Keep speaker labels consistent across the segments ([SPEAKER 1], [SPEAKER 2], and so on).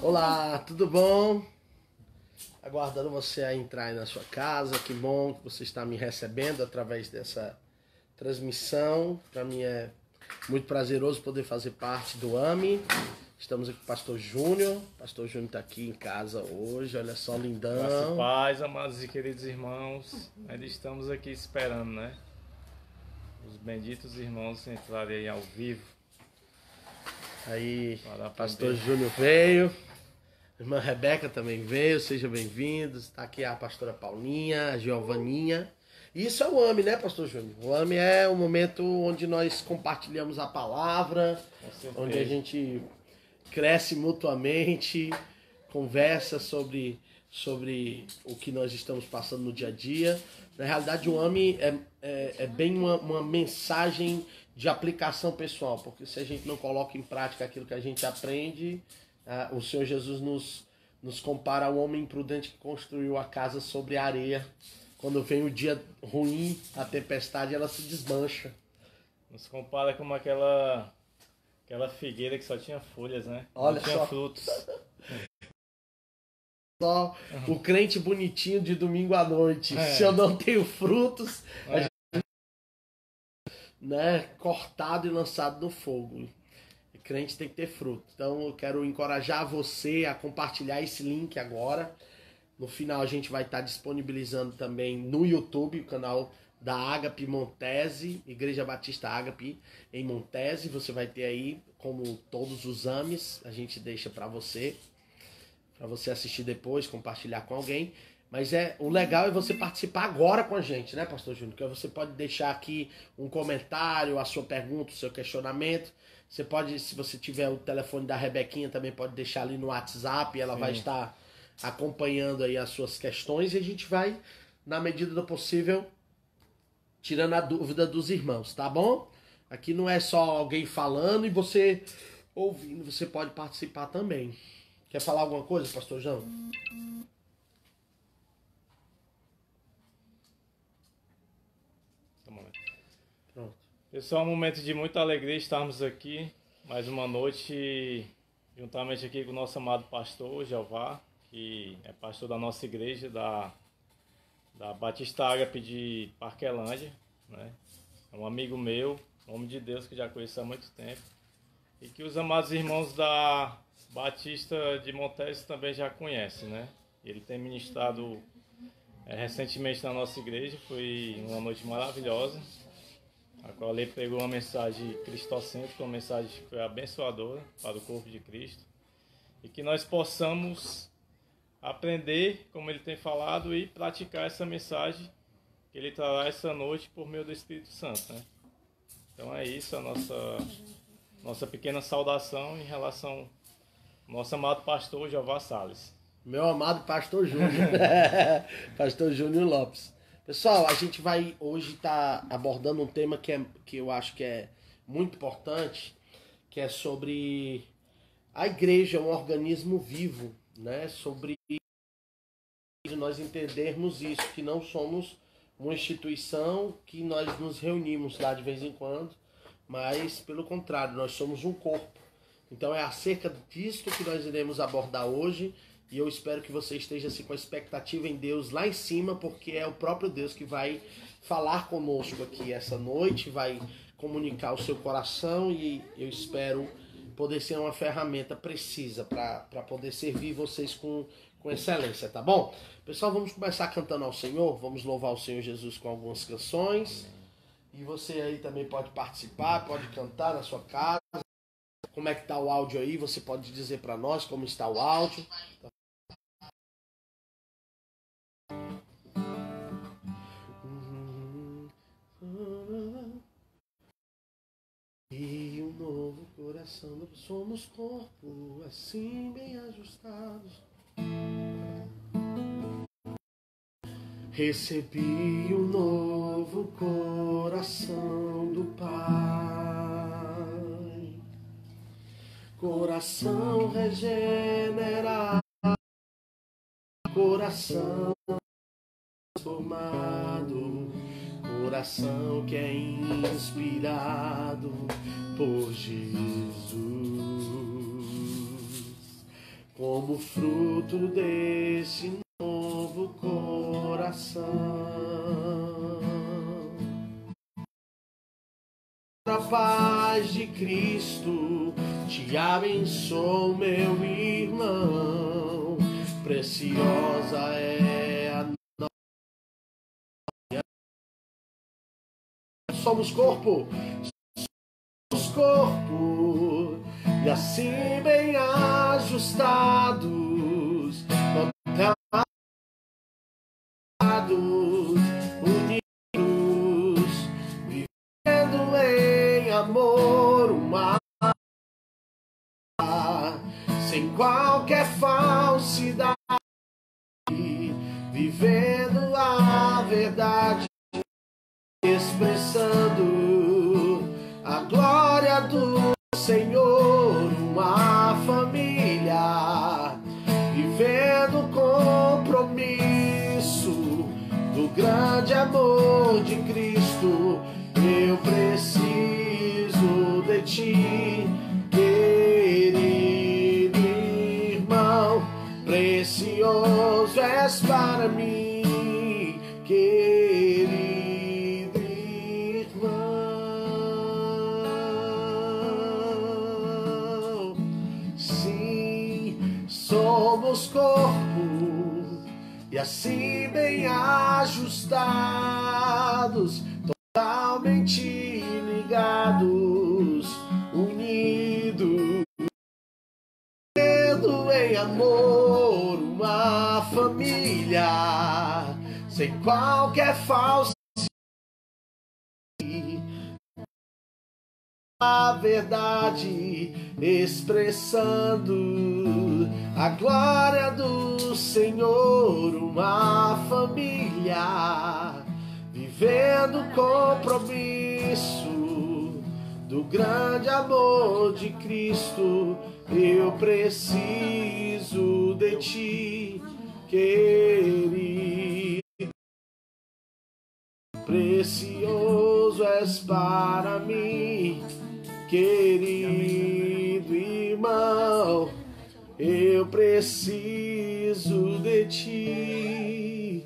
[SPEAKER 1] Olá, tudo bom? Aguardando você a entrar aí na sua casa. Que bom que você está me recebendo através dessa transmissão. Para mim é muito prazeroso poder fazer parte do AME. Estamos aqui com o Pastor Júnior. O Pastor Júnior está aqui em casa hoje. Olha só, lindão.
[SPEAKER 2] Graças e paz, amados e queridos irmãos. Ainda estamos aqui esperando, né? Os benditos irmãos entrarem aí ao vivo.
[SPEAKER 1] Aí, Pastor Júnior veio. Irmã Rebeca também veio, sejam bem-vindos. Está aqui a pastora Paulinha, a Giovaninha. Isso é o AME, né, Pastor Júnior? O AME é o momento onde nós compartilhamos a palavra, onde a gente cresce mutuamente, conversa sobre o que nós estamos passando no dia a dia. Na realidade, o AME é bem uma mensagem de aplicação pessoal, porque se a gente não coloca em prática aquilo que a gente aprende... o Senhor Jesus nos compara ao homem imprudente que construiu a casa sobre a areia. Quando vem o dia ruim, a tempestade, ela se desmancha.
[SPEAKER 2] Nos compara como aquela figueira que só tinha folhas, né?
[SPEAKER 1] Olha,
[SPEAKER 2] não tinha frutos.
[SPEAKER 1] Só o crente bonitinho de domingo à noite. Se eu não tenho frutos, a gente, né, cortado e lançado no fogo. Crente tem que ter fruto. Então eu quero encorajar você a compartilhar esse link agora. No final a gente vai estar disponibilizando também no YouTube o canal da Ágape Montese, Igreja Batista Ágape em Montese. Você vai ter aí, como todos os AMEs, a gente deixa para você assistir depois, compartilhar com alguém. Mas o legal é você participar agora com a gente, né, Pastor Júnior? Que você pode deixar aqui um comentário, a sua pergunta, o seu questionamento. Você pode, se você tiver o telefone da Rebequinha, também pode deixar ali no WhatsApp. Ela vai estar acompanhando aí as suas questões e a gente vai, na medida do possível, tirando a dúvida dos irmãos, tá bom? Aqui não é só alguém falando e você ouvindo, você pode participar também. Quer falar alguma coisa, Pastor João?
[SPEAKER 2] Pronto. Pessoal, um momento de muita alegria estarmos aqui, mais uma noite, juntamente aqui com o nosso amado pastor Jeová, que é pastor da nossa igreja, da Batista Ágape de Parquelândia, né? É um amigo meu, homem de Deus que já conheço há muito tempo, e que os amados irmãos da Batista de Montese também já conhecem, né? Ele tem ministrado recentemente na nossa igreja, foi uma noite maravilhosa, a qual ele pregou uma mensagem cristocêntrica, uma mensagem que foi abençoadora para o corpo de Cristo, e que nós possamos aprender, como ele tem falado, e praticar essa mensagem que ele trará essa noite por meio do Espírito Santo, né? Então é isso, a nossa pequena saudação em relação ao nosso amado pastor Jeová Salles.
[SPEAKER 1] Meu amado Pastor Júnior. Pastor Júnior Lopes. Pessoal, a gente vai hoje estar abordando um tema que eu acho que é muito importante, que é sobre a igreja, um organismo vivo, né? Sobre nós entendermos isso, que não somos uma instituição que nós nos reunimos lá de vez em quando, mas pelo contrário, nós somos um corpo. Então é acerca disso que nós iremos abordar hoje. E eu espero que você esteja assim, com a expectativa em Deus lá em cima, porque é o próprio Deus que vai falar conosco aqui essa noite, vai comunicar o seu coração e eu espero poder ser uma ferramenta precisa para poder servir vocês com excelência, tá bom? Pessoal, vamos começar cantando ao Senhor, vamos louvar o Senhor Jesus com algumas canções. E você aí também pode participar, pode cantar na sua casa. Como é que tá o áudio aí? Você pode dizer para nós como está o áudio. E um novo coração, somos corpo assim bem ajustados. Recebi um novo coração do Pai, coração regenerado, coração transformado, coração que é inspirado por Jesus. como fruto desse novo coração. A paz de Cristo te abençoe, meu irmão. Preciosa é a nossa. Somos corpo, e assim bem ajustados, unidos, vivendo em amor, sem qualquer falsidade, vivendo a verdade, expressando a glória do Senhor, uma família, vivendo o compromisso do grande amor de Cristo. Eu preciso de ti, querido irmão, precioso és para mim, querido irmão. Sim, somos corpo e assim bem ajustados, totalmente ligados, unidos em amor, uma família, sem qualquer falsidade, a verdade, expressando a glória do Senhor, uma família, vivendo o compromisso do grande amor de Cristo. Eu preciso de ti, querido, precioso és para mim, querido irmão. Eu preciso de ti,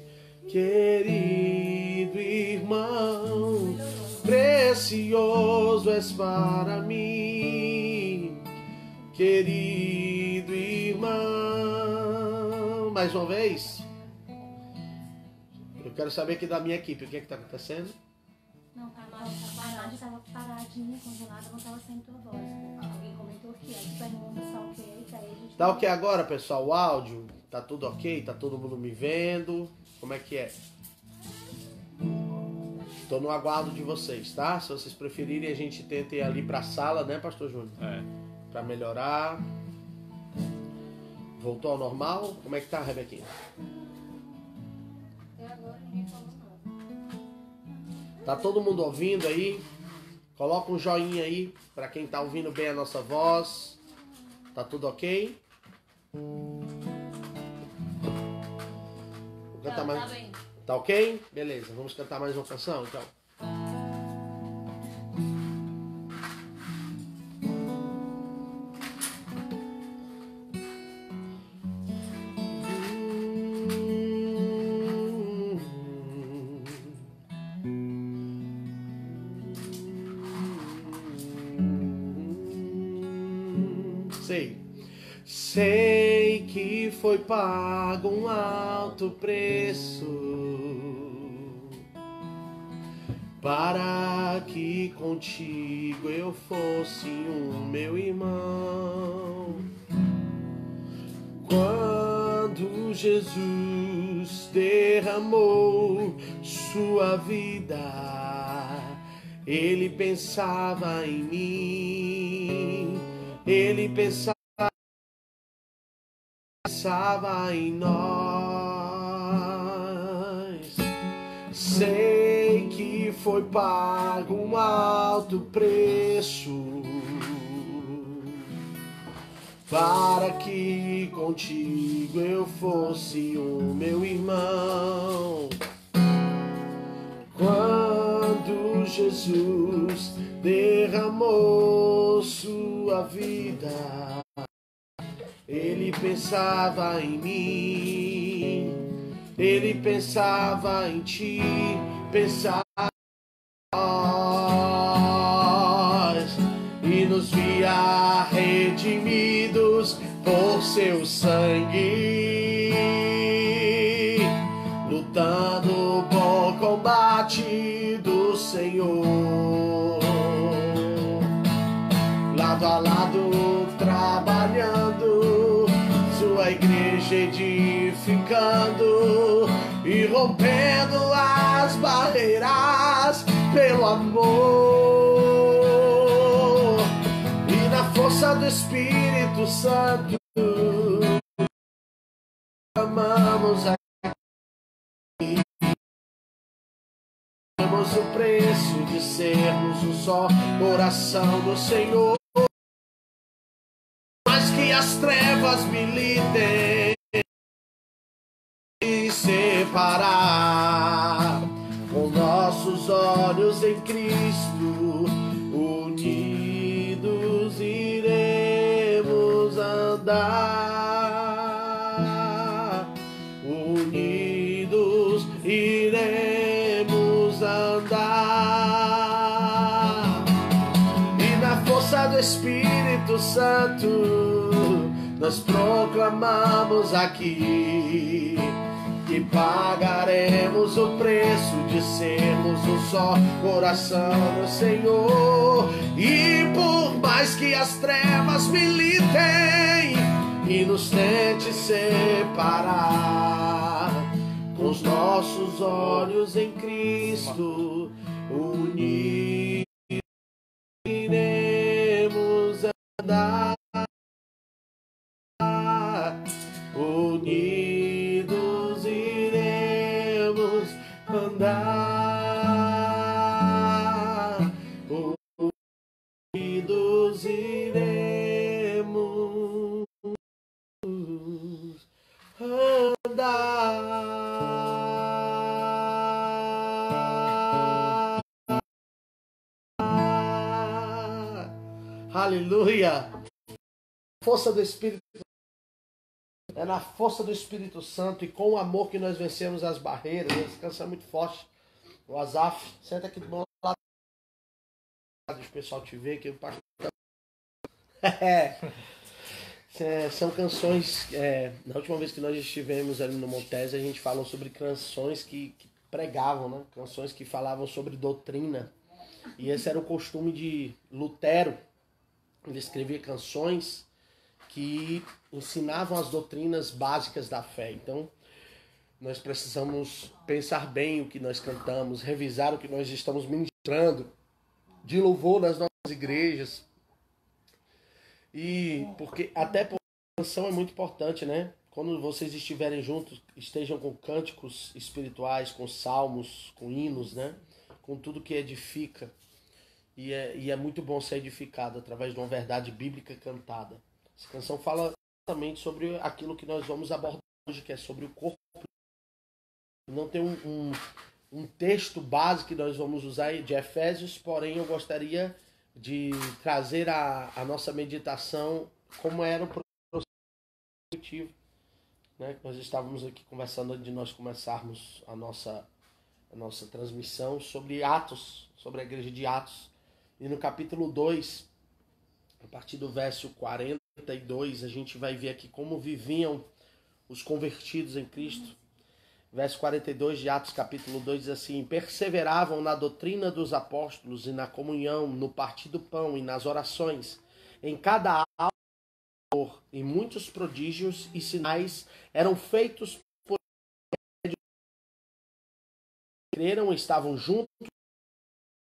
[SPEAKER 1] querido irmão, precioso és para mim, querido irmão. Mais uma vez, eu quero saber aqui da minha equipe, o que é que está acontecendo?
[SPEAKER 3] Não, estava paradinha, congelada, não estava saindo tua voz. Alguém comentou que antes da irmã está ok, tá aí a gente...
[SPEAKER 1] Tá ok agora, pessoal? O áudio? Tá tudo ok? Tá todo mundo me vendo? Como é que é? Tô no aguardo de vocês, tá? Se vocês preferirem, a gente tenta ir ali pra sala, né, Pastor Júnior? Pra melhorar. Voltou ao normal? Como é que tá, Rebequinha?
[SPEAKER 3] Até agora ninguém falou nada.
[SPEAKER 1] Tá todo mundo ouvindo aí? Coloca um joinha aí pra quem tá ouvindo bem a nossa voz. Tá tudo ok? Vou cantar mais.
[SPEAKER 3] Tá bem.
[SPEAKER 1] Tá ok? Beleza, vamos cantar mais uma canção então. Sei que foi pago um alto preço para que contigo eu fosse meu irmão. Quando Jesus derramou sua vida, ele pensava em mim, ele pensava em nós. Sei que foi pago um alto preço para que contigo eu fosse meu irmão. Quando Jesus derramou sua vida, ele pensava em mim, Ele pensava em ti, pensava em nós, e nos via redimidos por seu sangue, lutando o bom combate do Senhor, lado a lado trabalhando, sua igreja edificando e rompendo as barreiras pelo amor, e na força do Espírito Santo amamos aqui, temos o preço de sermos um só coração do Senhor, mas que as trevas militem e separar, com nossos olhos em Cristo unidos iremos andar, unidos iremos andar, e na força do Espírito Santo nós proclamamos aqui que pagaremos o preço de sermos um só coração no Senhor, e por mais que as trevas militem e nos tente separar, com os nossos olhos em Cristo unidos iremos andar, unidos iremos andar, unidos iremos andar. Aleluia! Força do Espírito. É na força do Espírito Santo e com o amor que nós vencemos as barreiras. Essa canção é muito forte. O Azaf, senta aqui do meu lado. Deixa o pessoal te ver, que o pastor... São canções... na última vez que nós estivemos ali no Montese, a gente falou sobre canções que pregavam, né? Canções que falavam sobre doutrina. E esse era o costume de Lutero. Ele escrevia canções que ensinavam as doutrinas básicas da fé. Então, nós precisamos pensar bem o que nós cantamos, revisar o que nós estamos ministrando, de louvor nas nossas igrejas. E porque até porque a canção é muito importante, né? Quando vocês estiverem juntos, estejam com cânticos espirituais, com salmos, com hinos, né? Com tudo que edifica. E é muito bom ser edificado através de uma verdade bíblica cantada. Essa canção fala exatamente sobre aquilo que nós vamos abordar hoje, que é sobre o corpo. Não tem um texto básico que nós vamos usar de Efésios, porém eu gostaria de trazer a nossa meditação como era o processo coletivo, né? Nós estávamos aqui conversando antes de nós começarmos a nossa transmissão sobre Atos, sobre a igreja de Atos. E no capítulo 2, a partir do verso 42, a gente vai ver aqui como viviam os convertidos em Cristo. Verso 42 de Atos capítulo 2 diz assim: perseveravam na doutrina dos apóstolos e na comunhão, no partir do pão e nas orações. Em cada aula e muitos prodígios e sinais eram feitos por eles que creram, estavam juntos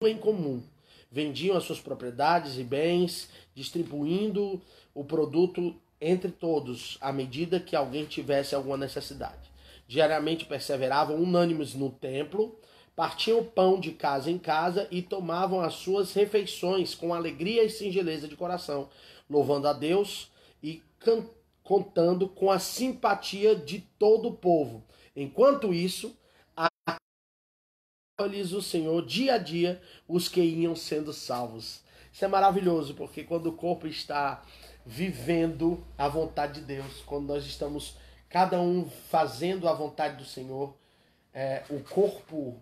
[SPEAKER 1] em comum. Vendiam as suas propriedades e bens, distribuindo o produto entre todos, à medida que alguém tivesse alguma necessidade. Diariamente perseveravam unânimes no templo, partiam o pão de casa em casa e tomavam as suas refeições com alegria e singeleza de coração, louvando a Deus e contando com a simpatia de todo o povo. Enquanto isso, lhes o Senhor dia a dia os que iam sendo salvos. Isso é maravilhoso, porque quando o corpo está vivendo a vontade de Deus, quando nós estamos cada um fazendo a vontade do Senhor, o corpo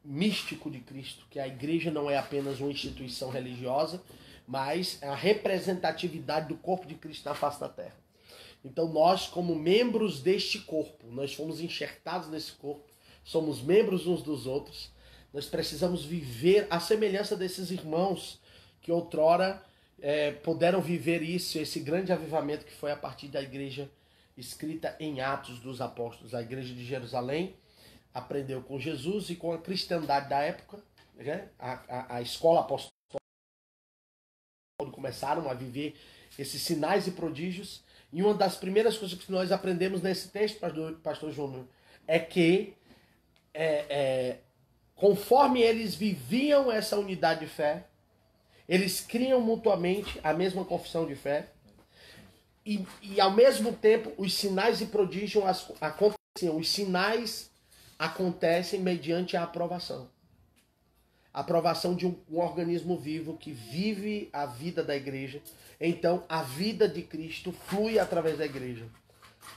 [SPEAKER 1] místico de Cristo, que a igreja não é apenas uma instituição religiosa, mas é a representatividade do corpo de Cristo na face da terra. Então nós, como membros deste corpo, nós fomos enxertados nesse corpo, somos membros uns dos outros, nós precisamos viver a semelhança desses irmãos que outrora puderam viver isso, esse grande avivamento que foi a partir da igreja escrita em Atos dos Apóstolos. A igreja de Jerusalém aprendeu com Jesus e com a cristandade da época, né? A escola apostólica, quando começaram a viver esses sinais e prodígios. E uma das primeiras coisas que nós aprendemos nesse texto, pastor Júnior, é que conforme eles viviam essa unidade de fé, eles criam mutuamente a mesma confissão de fé, e ao mesmo tempo os sinais e prodígios aconteciam. Os sinais acontecem mediante a aprovação. A aprovação de um organismo vivo que vive a vida da igreja. Então a vida de Cristo flui através da igreja.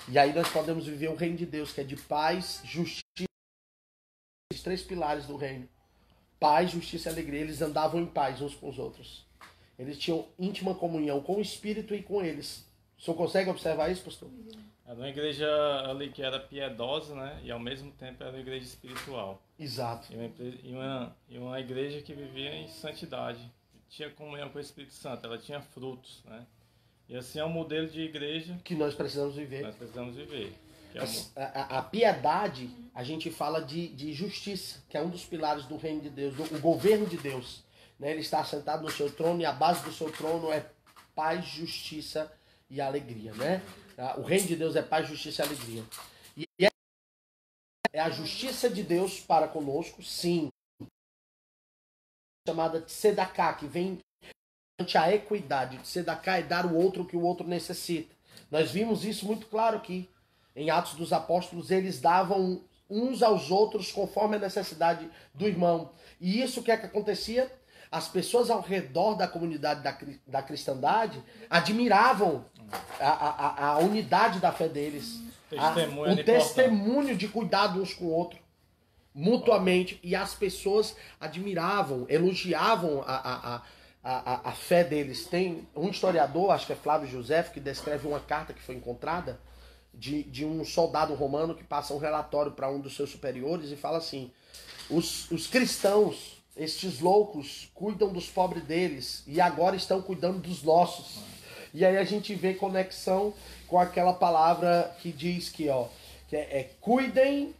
[SPEAKER 1] E aí nós podemos viver o reino de Deus, que é de paz, justiça, os 3 pilares do reino. Paz, justiça e alegria. Eles andavam em paz uns com os outros. Eles tinham íntima comunhão com o Espírito e com eles. O senhor consegue observar isso, pastor?
[SPEAKER 2] Era uma igreja ali que era piedosa, né? E ao mesmo tempo era uma igreja espiritual.
[SPEAKER 1] Exato.
[SPEAKER 2] E uma igreja que vivia em santidade. Tinha comunhão com o Espírito Santo, ela tinha frutos, né? E assim é um modelo de igreja
[SPEAKER 1] que nós precisamos viver.
[SPEAKER 2] Nós precisamos viver.
[SPEAKER 1] A piedade, a gente fala de justiça, que é um dos pilares do reino de Deus, o governo de Deus. Né? Ele está assentado no seu trono e a base do seu trono é paz, justiça e alegria. Né? O reino de Deus é paz, justiça e alegria. E é a justiça de Deus para conosco, sim. Chamada de Tzedaká, que vem ante a equidade. Tzedaká é dar o outro o que o outro necessita. Nós vimos isso muito claro aqui. Em Atos dos Apóstolos, eles davam uns aos outros conforme a necessidade do irmão. E isso que acontecia? As pessoas ao redor da comunidade da cristandade admiravam a unidade da fé deles. O testemunho de cuidado uns com o outro, mutuamente. E as pessoas admiravam, elogiavam a fé deles. Tem um historiador, acho que é Flávio José, que descreve uma carta que foi encontrada de um soldado romano que passa um relatório para um dos seus superiores e fala assim: os cristãos, estes loucos, cuidam dos pobres deles e agora estão cuidando dos nossos. E aí a gente vê conexão com aquela palavra que diz que cuidem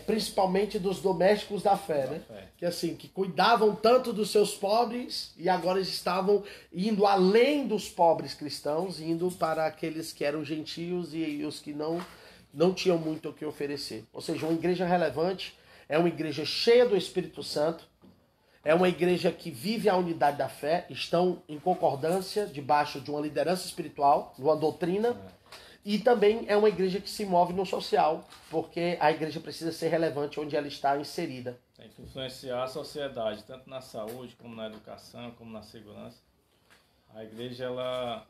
[SPEAKER 1] principalmente dos domésticos da fé, né? Que assim, que cuidavam tanto dos seus pobres e agora eles estavam indo além dos pobres cristãos, indo para aqueles que eram gentios e os que não tinham muito o que oferecer. Ou seja, uma igreja relevante é uma igreja cheia do Espírito Santo, é uma igreja que vive a unidade da fé, estão em concordância debaixo de uma liderança espiritual, de uma doutrina. E também é uma igreja que se move no social, porque a igreja precisa ser relevante onde ela está inserida.
[SPEAKER 2] Tem que influenciar a sociedade, tanto na saúde, como na educação, como na segurança. A igreja ela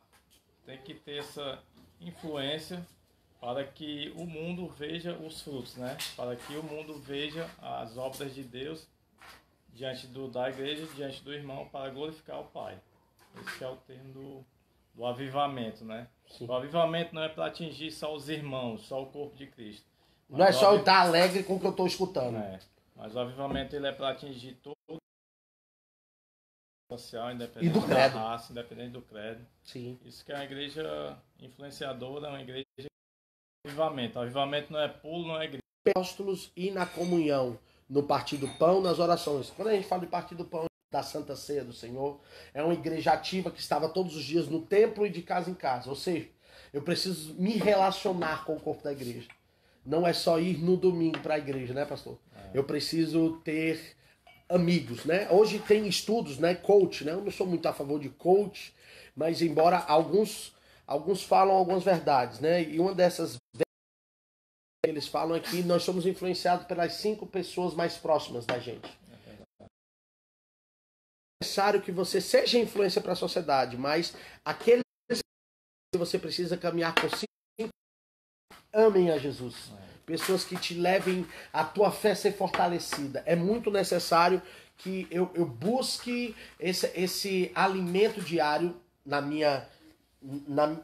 [SPEAKER 2] tem que ter essa influência para que o mundo veja os frutos, né? Para que o mundo veja as obras de Deus diante da igreja, diante do irmão, para glorificar o Pai. Esse é o termo do avivamento, né? Sim. O avivamento não é para atingir só os irmãos, só o corpo de Cristo.
[SPEAKER 1] Não é só eu estar alegre com o que eu estou escutando.
[SPEAKER 2] Mas o avivamento ele é para atingir todo o social, independente
[SPEAKER 1] do credo.
[SPEAKER 2] Da raça, independente do credo.
[SPEAKER 1] Sim.
[SPEAKER 2] Isso que é uma igreja influenciadora, uma igreja de avivamento. O avivamento não é pulo, não é igreja.
[SPEAKER 1] Apóstolos e na comunhão, no partir do pão, nas orações. Quando a gente fala de partir do pão, da Santa Ceia do Senhor, é uma igreja ativa que estava todos os dias no templo e de casa em casa. Ou seja, eu preciso me relacionar com o corpo da igreja. Não é só ir no domingo para a igreja, né, pastor? Eu preciso ter amigos, né? Hoje tem estudos, né, coach, né? Eu não sou muito a favor de coach, mas embora alguns falam algumas verdades, né? E uma dessas que eles falam é que nós somos influenciados pelas 5 pessoas mais próximas da gente. É necessário que você seja influência para a sociedade, mas aqueles você precisa caminhar com 5. Amem a Jesus. Pessoas que te levem a tua fé ser fortalecida. É muito necessário que eu busque esse alimento diário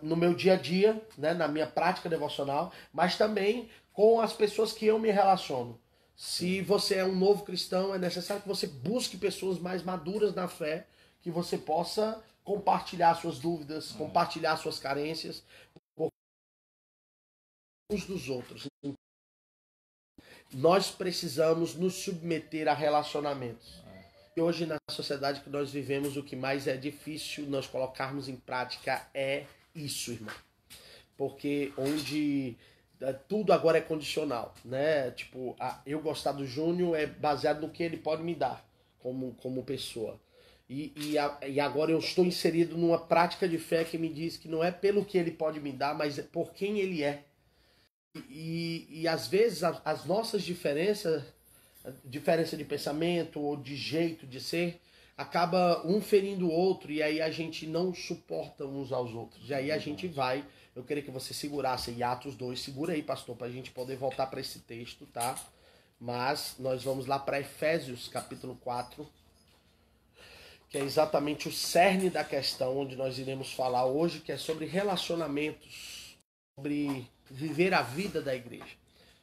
[SPEAKER 1] no meu dia a dia, né, na minha prática devocional, mas também com as pessoas que eu me relaciono. Se você é um novo cristão, é necessário que você busque pessoas mais maduras na fé, que você possa compartilhar suas dúvidas, compartilhar suas carências uns dos outros. Nós precisamos nos submeter a relacionamentos. E hoje, na sociedade que nós vivemos, o que mais é difícil nós colocarmos em prática é isso, irmão. Porque onde tudo agora é condicional, né? Tipo, eu gostar do Júnior é baseado no que ele pode me dar como pessoa. E agora eu estou inserido numa prática de fé que me diz que não é pelo que ele pode me dar, mas é por quem ele é. E às vezes as nossas diferença de pensamento ou de jeito de ser, acaba um ferindo o outro e aí a gente não suporta uns aos outros. E aí a gente vai, eu queria que você segurasse em Atos 2, segura aí, pastor, para a gente poder voltar para esse texto, tá? Mas nós vamos lá para Efésios capítulo 4, que é exatamente o cerne da questão onde nós iremos falar hoje, que é sobre relacionamentos, sobre viver a vida da igreja.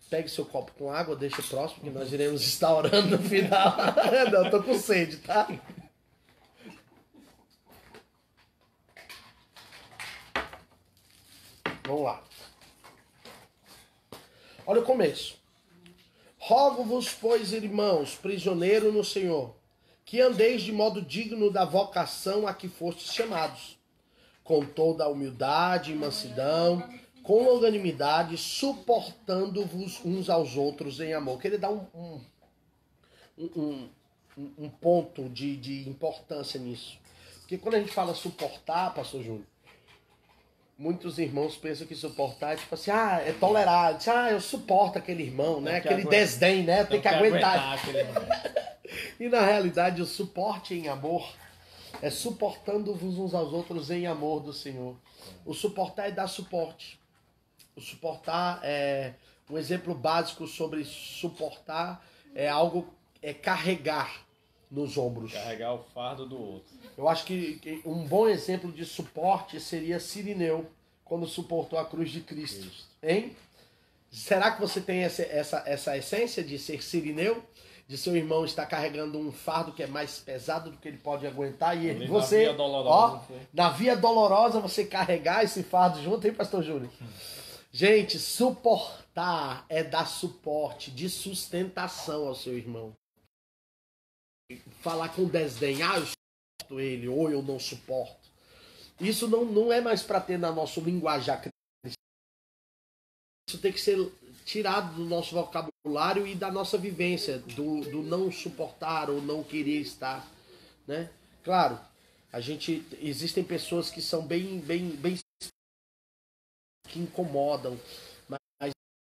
[SPEAKER 1] Pegue seu copo com água, deixa próximo, que nós iremos estar orando no final. Não, eu tô com sede, tá? Vamos lá. Olha o começo. Rogo-vos, pois, irmãos, prisioneiros no Senhor, que andeis de modo digno da vocação a que fostes chamados, com toda a humildade e mansidão, com longanimidade, suportando-vos uns aos outros em amor. Eu queria dar um ponto de importância nisso. Porque quando a gente fala suportar, pastor Júnior, muitos irmãos pensam que suportar é tipo assim, é tolerar. Eu suporto aquele irmão, né? Aquele desdém, né? Tem que aguentar. E na realidade o suporte em amor é suportando-vos uns aos outros em amor do Senhor. O suportar é dar suporte. O suportar é um exemplo básico sobre suportar é carregar nos ombros.
[SPEAKER 2] Carregar o fardo do outro.
[SPEAKER 1] Eu acho que um bom exemplo de suporte seria Cirineu, quando suportou a cruz de Cristo. Hein? Será que você tem essa essência de ser Cirineu? De seu irmão estar carregando um fardo que é mais pesado do que ele pode aguentar e você, na via dolorosa, você carregar esse fardo junto, hein, pastor Júnior? Gente, suportar é dar suporte, de sustentação ao seu irmão. Falar com desdém, eu suporto ele, ou eu não suporto. Isso não é mais para ter na nosso linguajar cristão. Isso tem que ser tirado do nosso vocabulário e da nossa vivência, do não suportar ou não querer estar, né? Claro, existem pessoas que são bem que incomodam, mas os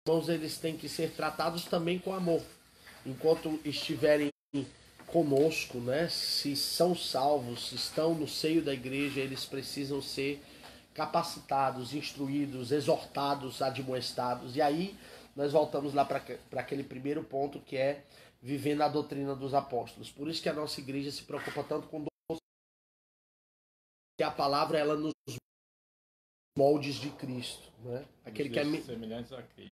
[SPEAKER 1] irmãos, eles têm que ser tratados também com amor, enquanto estiverem conosco, né? Se são salvos, se estão no seio da igreja, eles precisam ser capacitados, instruídos, exortados, admoestados. E aí nós voltamos lá para aquele primeiro ponto, que é viver a doutrina dos apóstolos. Por isso que a nossa igreja se preocupa tanto com que a palavra ela nos moldes de Cristo, né? Aquele que é
[SPEAKER 2] semelhantes a Cristo.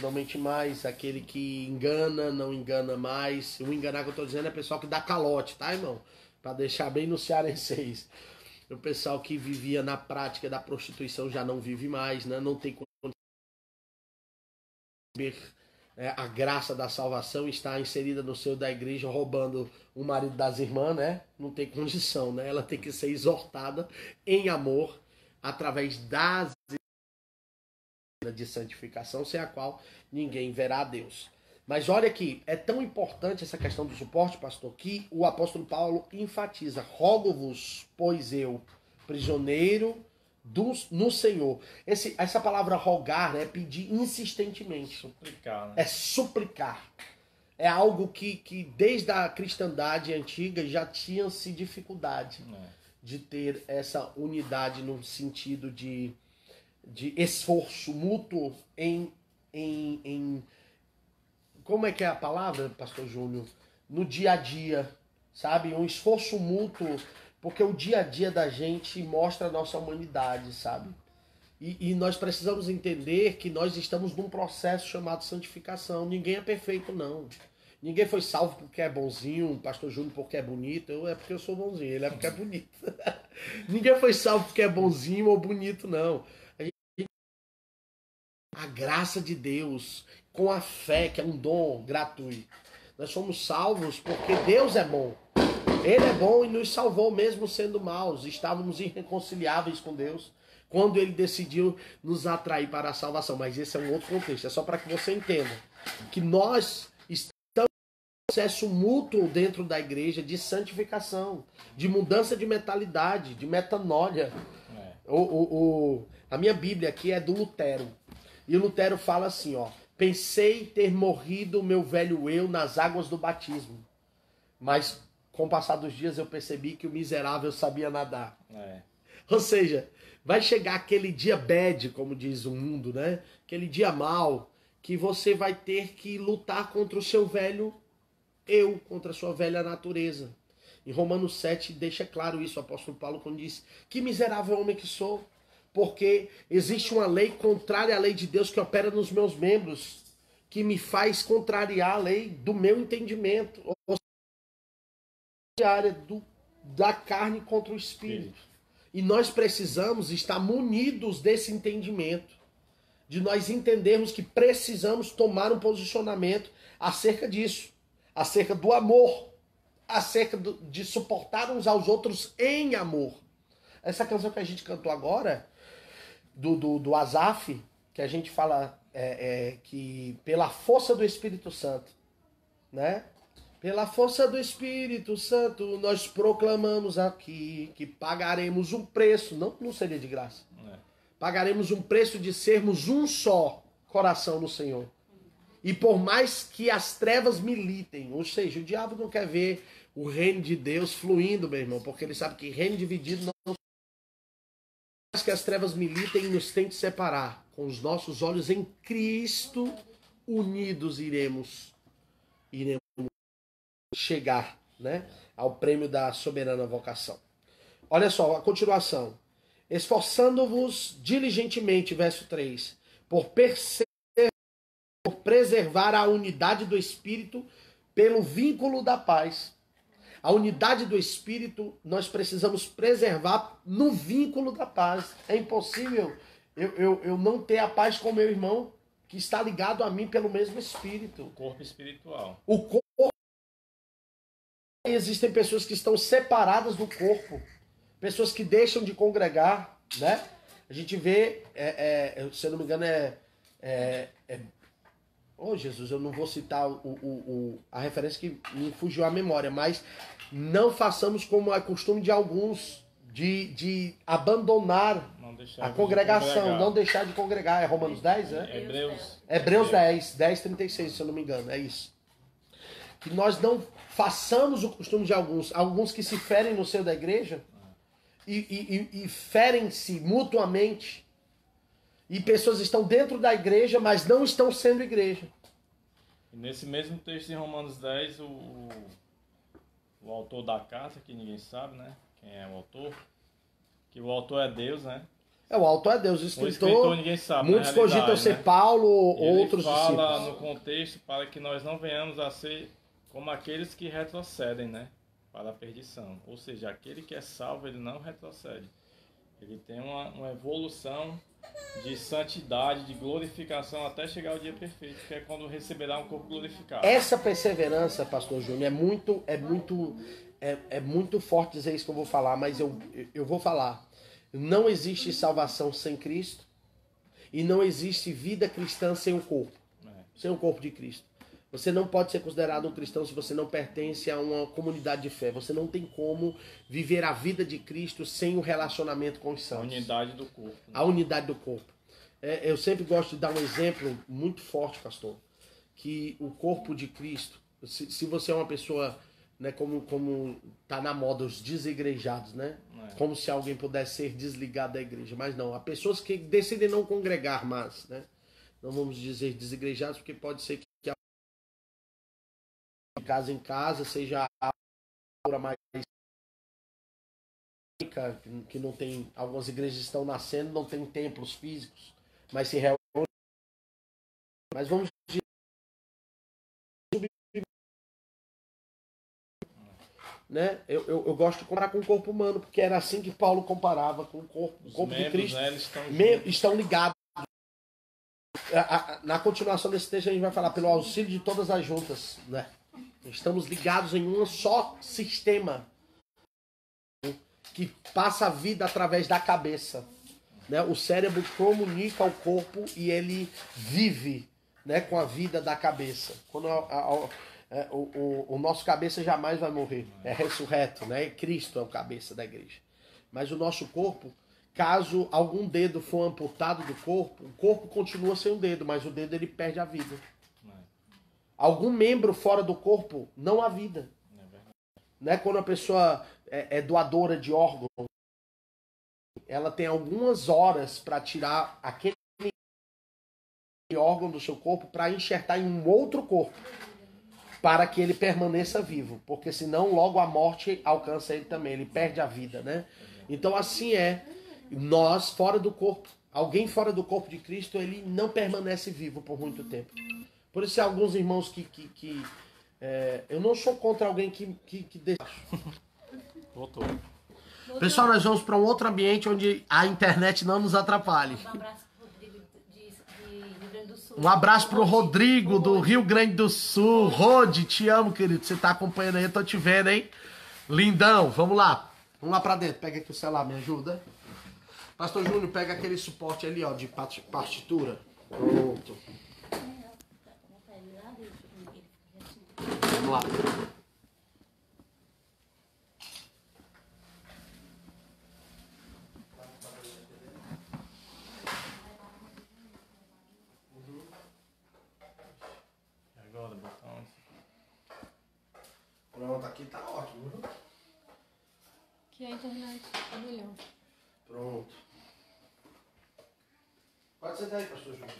[SPEAKER 1] Não mente mais, aquele que engana, não engana mais. O enganar que eu estou dizendo é pessoal que dá calote, tá, irmão? Para deixar bem no cearenseis. O pessoal que vivia na prática da prostituição já não vive mais, né? Não tem condição de ver a graça da salvação, está inserida no seio da igreja, roubando o marido das irmãs, né? Não tem condição, né? Ela tem que ser exortada em amor, através das de santificação, sem a qual ninguém verá a Deus. Mas olha aqui, é tão importante essa questão do suporte, pastor, que o apóstolo Paulo enfatiza: rogo-vos, pois eu, prisioneiro no Senhor. Essa palavra rogar, né, é pedir insistentemente.
[SPEAKER 2] Suplicar, né?
[SPEAKER 1] É suplicar. É algo que desde a cristandade antiga já tinha-se dificuldade. de ter essa unidade no sentido de esforço mútuo em. Como é que é a palavra, Pastor Júnior? No dia a dia, sabe? Um esforço mútuo, porque o dia a dia da gente mostra a nossa humanidade, sabe? E nós precisamos entender que nós estamos num processo chamado santificação. Ninguém é perfeito, não. Ninguém foi salvo porque é bonzinho, o Pastor Júnior porque é bonito. É porque eu sou bonzinho, ele é porque é bonito. Ninguém foi salvo porque é bonzinho ou bonito, não. A graça de Deus, com a fé, que é um dom gratuito. Nós somos salvos porque Deus é bom. Ele é bom e nos salvou mesmo sendo maus. Estávamos irreconciliáveis com Deus quando Ele decidiu nos atrair para a salvação. Mas esse é um outro contexto. É só para que você entenda que nós estamos em um processo mútuo dentro da igreja de santificação, de mudança de mentalidade, de metanoia. A minha Bíblia aqui é do Lutero. E o Lutero fala assim, ó: pensei ter morrido o meu velho eu nas águas do batismo, mas com o passar dos dias eu percebi que o miserável sabia nadar. Ou seja, vai chegar aquele dia bad, como diz o mundo, né? Aquele dia mal, que você vai ter que lutar contra o seu velho eu, contra a sua velha natureza. Em Romanos 7 deixa claro isso o apóstolo Paulo quando diz: que miserável homem que sou, porque existe uma lei contrária à lei de Deus que opera nos meus membros, que me faz contrariar a lei do meu entendimento, ou seja, a área da carne contra o espírito. E nós precisamos estar munidos desse entendimento, de nós entendermos que precisamos tomar um posicionamento acerca disso, acerca do amor, acerca de suportar uns aos outros em amor. Essa canção que a gente cantou agora, do Asaf, que a gente fala que pela força do Espírito Santo, né? Pela força do Espírito Santo, nós proclamamos aqui que pagaremos um preço, não seria de graça, pagaremos um preço de sermos um só coração no Senhor. E por mais que as trevas militem, ou seja, o diabo não quer ver o reino de Deus fluindo, meu irmão, porque ele sabe que reino dividido não. Mais que as trevas militem e nos tentem separar, com os nossos olhos em Cristo, unidos iremos chegar, né, ao prêmio da soberana vocação. Olha só, a continuação. Esforçando-vos diligentemente, verso 3, por preservar a unidade do Espírito pelo vínculo da paz. A unidade do Espírito nós precisamos preservar no vínculo da paz. É impossível eu não ter a paz com meu irmão que está ligado a mim pelo mesmo Espírito.
[SPEAKER 2] O corpo espiritual.
[SPEAKER 1] O corpo. Existem pessoas que estão separadas do corpo. Pessoas que deixam de congregar, né? A gente vê, se eu não me engano, oh, Jesus, eu não vou citar a referência que me fugiu à memória, mas não façamos como é costume de alguns de abandonar a congregação, não deixar de congregar. É Romanos 10, né? Hebreus 10, 36, se eu não me engano, é isso. Que nós não façamos o costume de alguns que se ferem no seio da igreja e ferem-se mutuamente. E pessoas estão dentro da igreja, mas não estão sendo igreja.
[SPEAKER 2] E nesse mesmo texto em Romanos 10, o autor da carta, que ninguém sabe, né? Quem é o autor? Que o autor é Deus, né?
[SPEAKER 1] O autor é Deus, o escritor
[SPEAKER 2] ninguém sabe.
[SPEAKER 1] Muitos cogitam ser, né, Paulo ou outros discípulos.
[SPEAKER 2] Ele fala no contexto para que nós não venhamos a ser como aqueles que retrocedem, né? Para a perdição. Ou seja, aquele que é salvo, ele não retrocede. Ele tem uma evolução de santidade, de glorificação, até chegar ao dia perfeito, que é quando receberá um corpo glorificado.
[SPEAKER 1] Essa perseverança, pastor Júnior, é muito forte dizer isso que eu vou falar, mas eu vou falar. Não existe salvação sem Cristo e não existe vida cristã sem o corpo. Sem o corpo de Cristo. Você não pode ser considerado um cristão se você não pertence a uma comunidade de fé. Você não tem como viver a vida de Cristo sem o relacionamento com os santos.
[SPEAKER 2] A unidade do corpo.
[SPEAKER 1] A unidade do corpo. Eu sempre gosto de dar um exemplo muito forte, pastor, que o corpo de Cristo, se você é uma pessoa né? Como tá na moda os desigrejados, né? Como se alguém pudesse ser desligado da igreja. Mas não, há pessoas que decidem não congregar mais, né? Não vamos dizer desigrejados, porque pode ser que de casa em casa seja a cultura mais que não tem, algumas igrejas estão nascendo, não tem templos físicos, mas se reúnem. Mas vamos dizer, né? Eu gosto de comparar com o corpo humano, porque era assim que Paulo comparava com o corpo. O corpo de Cristo,
[SPEAKER 2] né, eles
[SPEAKER 1] estão ligados. Na continuação desse texto a gente vai falar pelo auxílio de todas as juntas, né? Estamos ligados em um só sistema que passa a vida através da cabeça, né? O cérebro comunica ao corpo e ele vive, né, com a vida da cabeça. Quando o nosso cabeça jamais vai morrer, é ressurreto, né? Cristo é o cabeça da igreja. Mas o nosso corpo, caso algum dedo for amputado do corpo, o corpo continua sem um dedo, mas o dedo ele perde a vida. Algum membro fora do corpo, não há vida. Né? Quando a pessoa é doadora de órgãos, ela tem algumas horas para tirar aquele órgão do seu corpo para enxertar em um outro corpo, para que ele permaneça vivo, porque senão logo a morte alcança ele também, ele perde a vida, né? Então assim é, nós fora do corpo, alguém fora do corpo de Cristo, ele não permanece vivo por muito tempo. Por isso, alguns irmãos que eu não sou contra alguém que deixa.
[SPEAKER 2] Voltou.
[SPEAKER 1] Pessoal, nós vamos para um outro ambiente onde a internet não nos atrapalhe.
[SPEAKER 3] Um abraço pro Rodrigo de Rio Grande do Sul.
[SPEAKER 1] Um abraço pro Rodrigo do Rio Grande do Sul. Rode, te amo, querido. Você tá acompanhando aí, eu tô te vendo, hein? Lindão, vamos lá. Vamos lá para dentro. Pega aqui o celular, me ajuda. Pastor Júnior, pega aquele suporte ali, ó, de partitura. Pronto. Vamos lá.
[SPEAKER 2] Agora, botão.
[SPEAKER 1] Pronto, aqui tá ótimo. Viu?
[SPEAKER 3] Que a internet tá melhor.
[SPEAKER 1] Pronto. Pode sentar aí, pastor Júnior.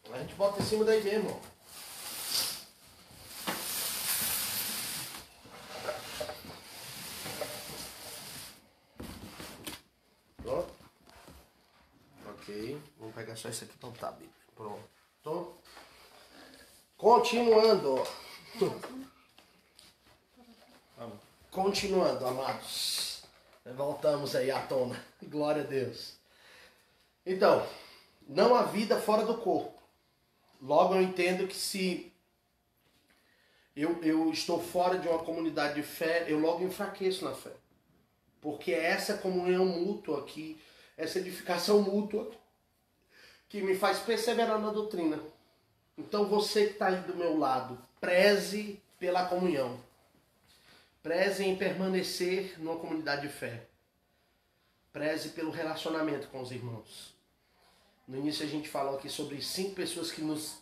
[SPEAKER 1] A gente bota em cima daí mesmo, ó. Pronto? Ok. Vamos pegar só isso aqui pra botar bem. Pronto. Continuando. Continuando, amados. Voltamos aí à tona. Glória a Deus. Então, não há vida fora do corpo. Logo eu entendo que se eu estou fora de uma comunidade de fé, eu logo enfraqueço na fé. Porque é essa comunhão mútua aqui, essa edificação mútua, que me faz perseverar na doutrina. Então você que está aí do meu lado, preze pela comunhão. Preze em permanecer numa comunidade de fé. Preze pelo relacionamento com os irmãos. No início a gente falou aqui sobre 5 pessoas que nos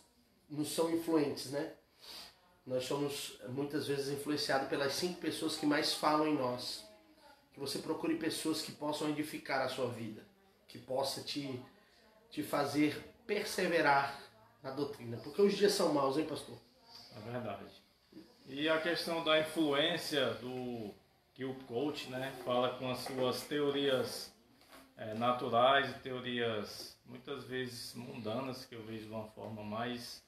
[SPEAKER 1] são influentes, né? Nós somos muitas vezes influenciados pelas 5 pessoas que mais falam em nós. Que você procure pessoas que possam edificar a sua vida. Que possa te fazer perseverar na doutrina. Porque os dias são maus, hein, pastor?
[SPEAKER 2] É verdade. E a questão da influência que o coach, né, fala com as suas teorias naturais e teorias muitas vezes mundanas, que eu vejo de uma forma mais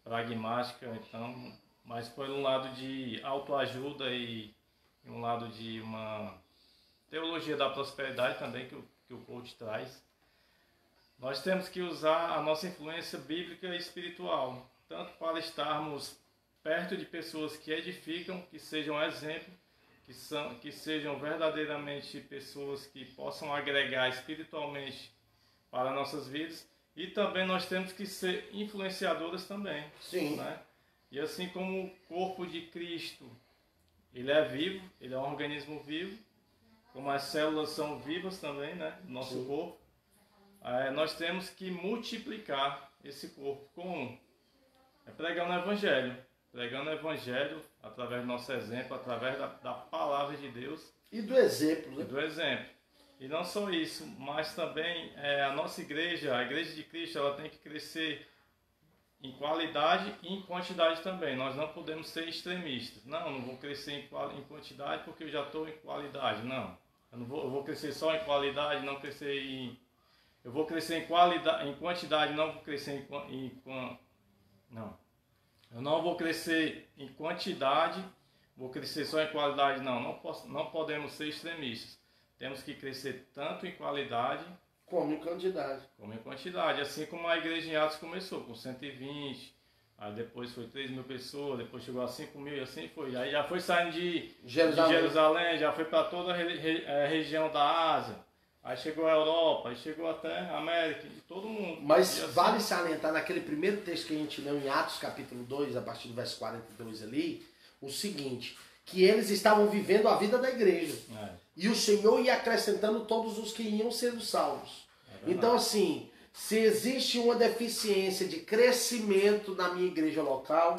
[SPEAKER 2] pragmática, então, mas por um lado de autoajuda e um lado de uma teologia da prosperidade também que o coach traz. Nós temos que usar a nossa influência bíblica e espiritual, tanto para estarmos perto de pessoas que edificam, que sejam exemplo, que sejam verdadeiramente pessoas que possam agregar espiritualmente para nossas vidas, e também nós temos que ser influenciadoras também.
[SPEAKER 1] Sim.
[SPEAKER 2] Né? E assim como o corpo de Cristo, ele é vivo, ele é um organismo vivo, como as células são vivas também, né, do nosso corpo, nós temos que multiplicar esse corpo. Como? pregando o Evangelho. Pregando o Evangelho através do nosso exemplo, através da palavra de Deus.
[SPEAKER 1] E do exemplo, né?
[SPEAKER 2] E do exemplo. E não só isso, mas também a nossa igreja, a Igreja de Cristo, ela tem que crescer em qualidade e em quantidade também. Nós não podemos ser extremistas. Não vou crescer em quantidade porque eu já estou em qualidade. Não. Eu vou crescer só em qualidade, não crescer em... Eu vou crescer em qualidade, em quantidade, não vou crescer não. Eu não vou crescer em quantidade, vou crescer só em qualidade. Não podemos ser extremistas. Temos que crescer tanto em qualidade
[SPEAKER 1] como em quantidade.
[SPEAKER 2] Como em quantidade. Assim como a igreja em Atos começou, com 120, aí depois foi 3.000 pessoas, depois chegou a 5.000 e assim foi. Aí já foi saindo de Jerusalém, já foi para toda a região da Ásia. Aí chegou a Europa, aí chegou até a América, de todo mundo.
[SPEAKER 1] Mas
[SPEAKER 2] assim,
[SPEAKER 1] vale salientar naquele primeiro texto que a gente leu em Atos capítulo 2, a partir do verso 42 ali, o seguinte, que eles estavam vivendo a vida da igreja. E o Senhor ia acrescentando todos os que iam sendo salvos. Então assim, se existe uma deficiência de crescimento na minha igreja local,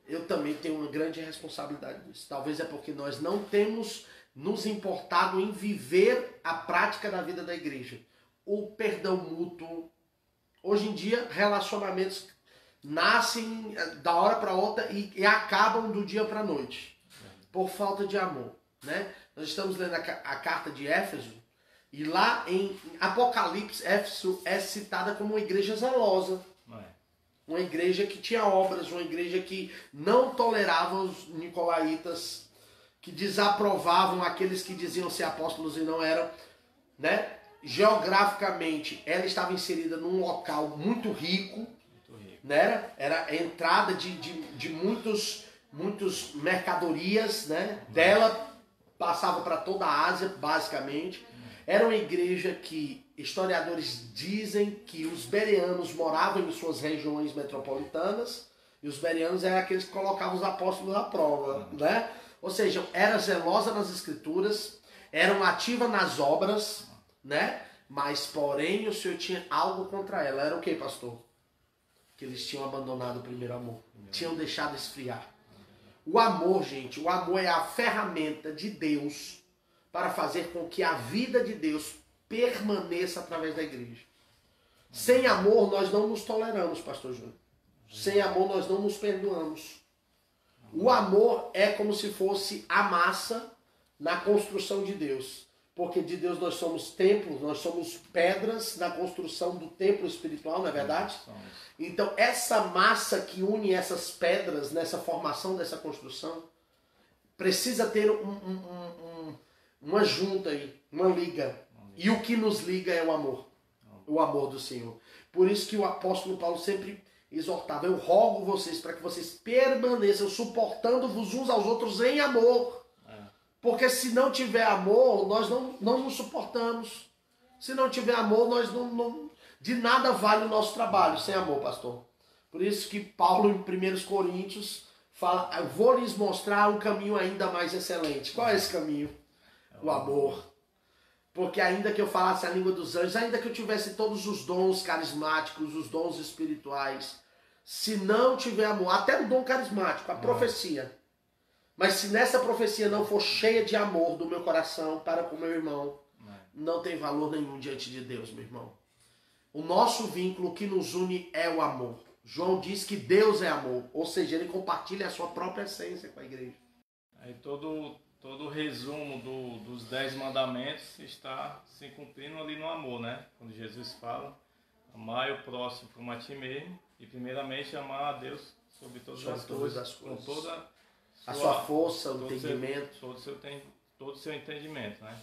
[SPEAKER 1] eu também tenho uma grande responsabilidade nisso. Talvez é porque nós não temos nos importado em viver a prática da vida da igreja. O perdão mútuo. Hoje em dia, relacionamentos nascem da hora para outra e acabam do dia para a noite. Por falta de amor. Né? Nós estamos lendo a carta de Éfeso. E lá em Apocalipse, Éfeso é citada como uma igreja zelosa. Uma igreja que tinha obras, uma igreja que não tolerava os nicolaítas, que desaprovavam aqueles que diziam ser apóstolos e não eram, né? Geograficamente, ela estava inserida num local muito rico, né? Era a entrada de muitos mercadorias, né? Dela passava para toda a Ásia, basicamente. Era uma igreja que historiadores dizem que os bereanos moravam em suas regiões metropolitanas, e os bereanos eram aqueles que colocavam os apóstolos à prova, né? Ou seja, era zelosa nas escrituras, eram ativa nas obras, né? Mas, porém, o Senhor tinha algo contra ela. Era o que, pastor? Que eles tinham abandonado o primeiro amor. Tinham deixado esfriar. O amor, gente, o amor é a ferramenta de Deus para fazer com que a vida de Deus permaneça através da igreja. Sem amor, nós não nos toleramos, pastor Júnior. Sem amor, nós não nos perdoamos. O amor é como se fosse a massa na construção de Deus. Porque de Deus nós somos templos, nós somos pedras na construção do templo espiritual, não é verdade? Então essa massa que une essas pedras nessa formação dessa construção precisa ter uma junta aí, uma liga. E o que nos liga é o amor do Senhor. Por isso que o apóstolo Paulo sempre exortava: eu rogo vocês para que vocês permaneçam suportando-vos uns aos outros em amor. Porque se não tiver amor, nós não nos suportamos. Se não tiver amor, nós não de nada vale o nosso trabalho sem amor, pastor. Por isso que Paulo, em 1 Coríntios, fala: eu vou lhes mostrar um caminho ainda mais excelente. Qual é esse caminho? O amor. Porque ainda que eu falasse a língua dos anjos, ainda que eu tivesse todos os dons carismáticos, os dons espirituais, se não tiver amor, até o dom carismático, a profecia, mas se nessa profecia não for cheia de amor do meu coração para com meu irmão, não tem valor nenhum diante de Deus, meu irmão. O nosso vínculo que nos une é o amor. João diz que Deus é amor, ou seja, ele compartilha a sua própria essência com a igreja.
[SPEAKER 2] Aí todo o resumo dos 10 mandamentos está se cumprindo ali no amor, né? Quando Jesus fala: amar o próximo como a ti mesmo, e primeiramente amar a Deus sobre todas as coisas, com toda
[SPEAKER 1] a sua força, o entendimento.
[SPEAKER 2] Todo o seu entendimento, né?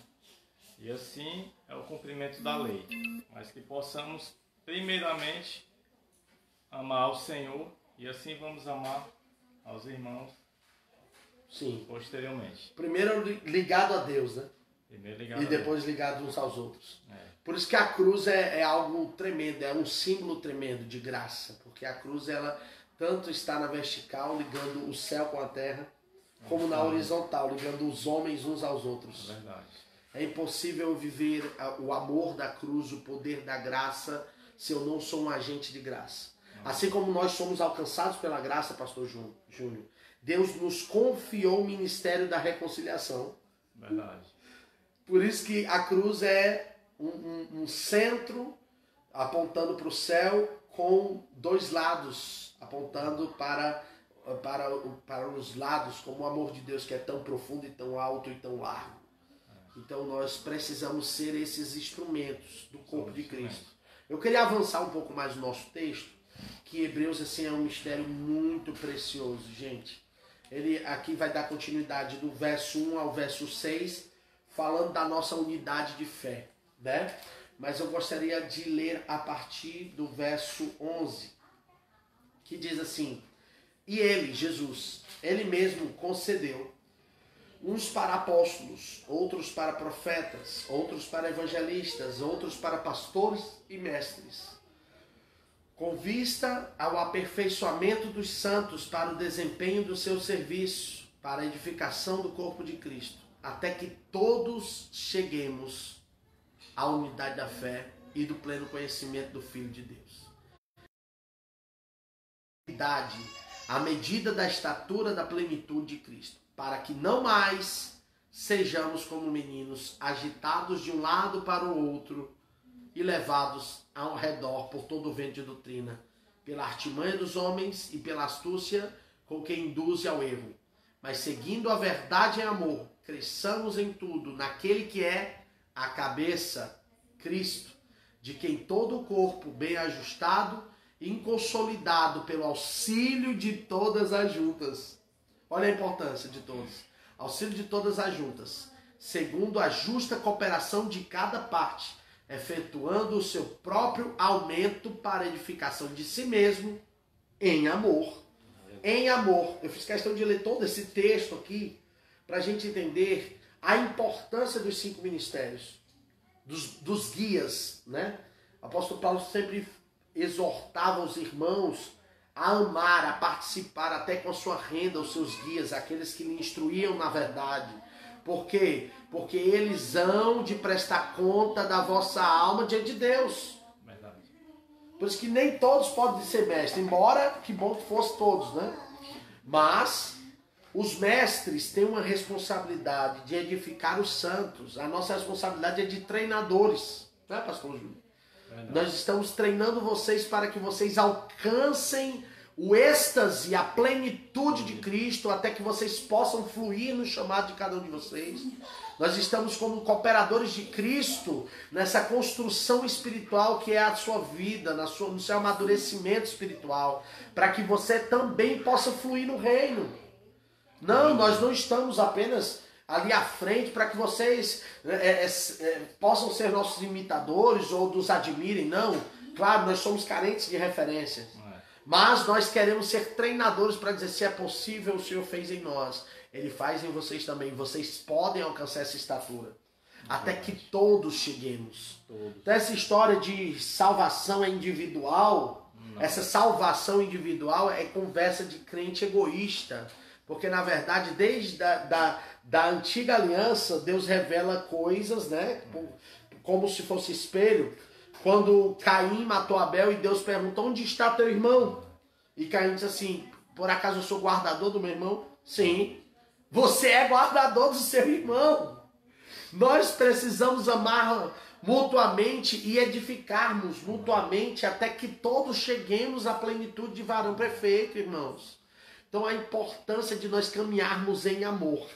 [SPEAKER 2] E assim é o cumprimento da lei. Mas que possamos primeiramente amar ao Senhor, e assim vamos amar aos irmãos.
[SPEAKER 1] Sim.
[SPEAKER 2] Posteriormente.
[SPEAKER 1] Primeiro ligado a Deus, né?
[SPEAKER 2] E
[SPEAKER 1] depois ligado uns aos outros. Por isso que a cruz é algo tremendo, é um símbolo tremendo de graça. Porque a cruz, ela tanto está na vertical, ligando o céu com a terra, como na horizontal, ligando os homens uns aos outros.
[SPEAKER 2] É verdade.
[SPEAKER 1] É impossível viver o amor da cruz, o poder da graça, se eu não sou um agente de graça. Assim como nós somos alcançados pela graça, pastor Júnior, Deus nos confiou o ministério da reconciliação.
[SPEAKER 2] Verdade.
[SPEAKER 1] Por isso que a cruz é um centro apontando para o céu com dois lados, apontando para os lados, como o amor de Deus que é tão profundo e tão alto e tão largo. Então nós precisamos ser esses instrumentos do corpo de Cristo. Eu queria avançar um pouco mais no nosso texto, que Hebreus assim, é um mistério muito precioso, gente. Ele aqui vai dar continuidade do verso 1 ao verso 6, falando da nossa unidade de fé, né? Mas eu gostaria de ler a partir do verso 11, que diz assim: e ele, Jesus, ele mesmo concedeu uns para apóstolos, outros para profetas, outros para evangelistas, outros para pastores e mestres, com vista ao aperfeiçoamento dos santos para o desempenho do seu serviço, para a edificação do corpo de Cristo, até que todos cheguemos à unidade da fé e do pleno conhecimento do Filho de Deus. À medida da estatura da plenitude de Cristo, para que não mais sejamos como meninos, agitados de um lado para o outro e levados ao redor por todo o vento de doutrina, pela artimanha dos homens e pela astúcia com que induz ao erro. Mas seguindo a verdade em amor, cresçamos em tudo naquele que é a cabeça, Cristo, de quem todo o corpo bem ajustado e consolidado pelo auxílio de todas as juntas. Olha a importância de todos. Auxílio de todas as juntas, segundo a justa cooperação de cada parte, efetuando o seu próprio aumento para a edificação de si mesmo em amor. Em amor. Eu fiz questão de ler todo esse texto aqui para a gente entender a importância dos 5 ministérios, dos guias, né? O apóstolo Paulo sempre exortava os irmãos a amar, a participar até com a sua renda, os seus guias, aqueles que lhe instruíam na verdade. Por quê? Porque eles hão de prestar conta da vossa alma diante de Deus.
[SPEAKER 2] Verdade.
[SPEAKER 1] Por isso que nem todos podem ser mestres, embora que bom que fosse todos, né? Mas os mestres têm uma responsabilidade de edificar os santos. A nossa responsabilidade é de treinadores, né, pastor Júnior? Nós estamos treinando vocês para que vocês alcancem o êxtase, a plenitude de Cristo, até que vocês possam fluir no chamado de cada um de vocês. Nós estamos como cooperadores de Cristo nessa construção espiritual que é a sua vida, no seu amadurecimento espiritual, para que você também possa fluir no reino. Não, nós não estamos apenas ali à frente para que vocês possam ser nossos imitadores ou nos admirem. Não, claro, nós somos carentes de referências. Mas nós queremos ser treinadores para dizer: se é possível, o Senhor fez em nós, Ele faz em vocês também. Vocês podem alcançar essa estatura. Até que todos cheguemos. Então essa história de salvação é individual. Essa salvação individual é conversa de crente egoísta. Porque na verdade, desde da antiga aliança, Deus revela coisas, né? Como se fosse espelho. Quando Caim matou Abel e Deus perguntou: onde está teu irmão? E Caim disse assim: por acaso eu sou guardador do meu irmão? Sim, você é guardador do seu irmão. Nós precisamos amar mutuamente e edificarmos mutuamente até que todos cheguemos à plenitude de varão perfeito, irmãos. Então a importância de nós caminharmos em amor.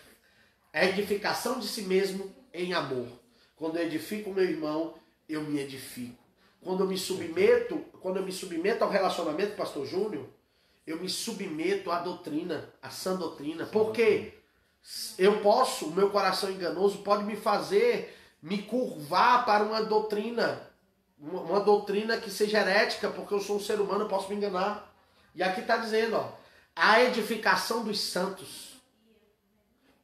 [SPEAKER 1] A edificação de si mesmo em amor. Quando eu edifico o meu irmão, eu me edifico. Quando eu me submeto ao relacionamento, pastor Júnior, eu me submeto à doutrina, à sã doutrina. Por quê? O meu coração enganoso pode me fazer me curvar para uma doutrina que seja herética, porque eu sou um ser humano, eu posso me enganar. E aqui está dizendo, ó, a edificação dos santos.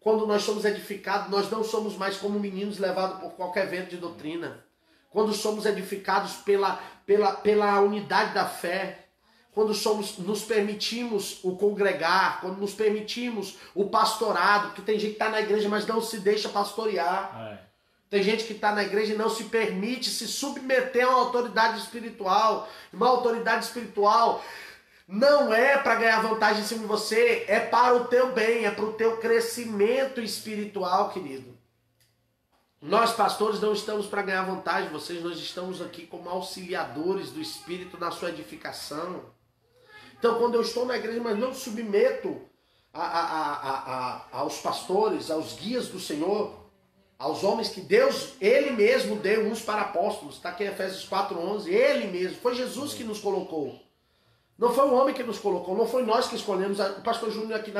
[SPEAKER 1] Quando nós somos edificados, nós não somos mais como meninos levados por qualquer vento de doutrina. Quando somos edificados pela unidade da fé, quando nos permitimos o congregar, quando nos permitimos o pastorado, porque tem gente que está na igreja, mas não se deixa pastorear. Tem gente que está na igreja e não se permite se submeter a uma autoridade espiritual. Uma autoridade espiritual não é para ganhar vantagem em cima de você, é para o teu bem, é para o teu crescimento espiritual, querido. Nós, pastores, não estamos para ganhar vantagem de vocês, nós estamos aqui como auxiliadores do Espírito na sua edificação. Então, quando eu estou na igreja, mas não submeto aos pastores, aos guias do Senhor, aos homens que Deus, Ele mesmo deu uns para apóstolos. Está aqui em Efésios 4:11, Ele mesmo, foi Jesus que nos colocou. Não foi o homem que nos colocou, não foi nós que escolhemos. O pastor Júnior aqui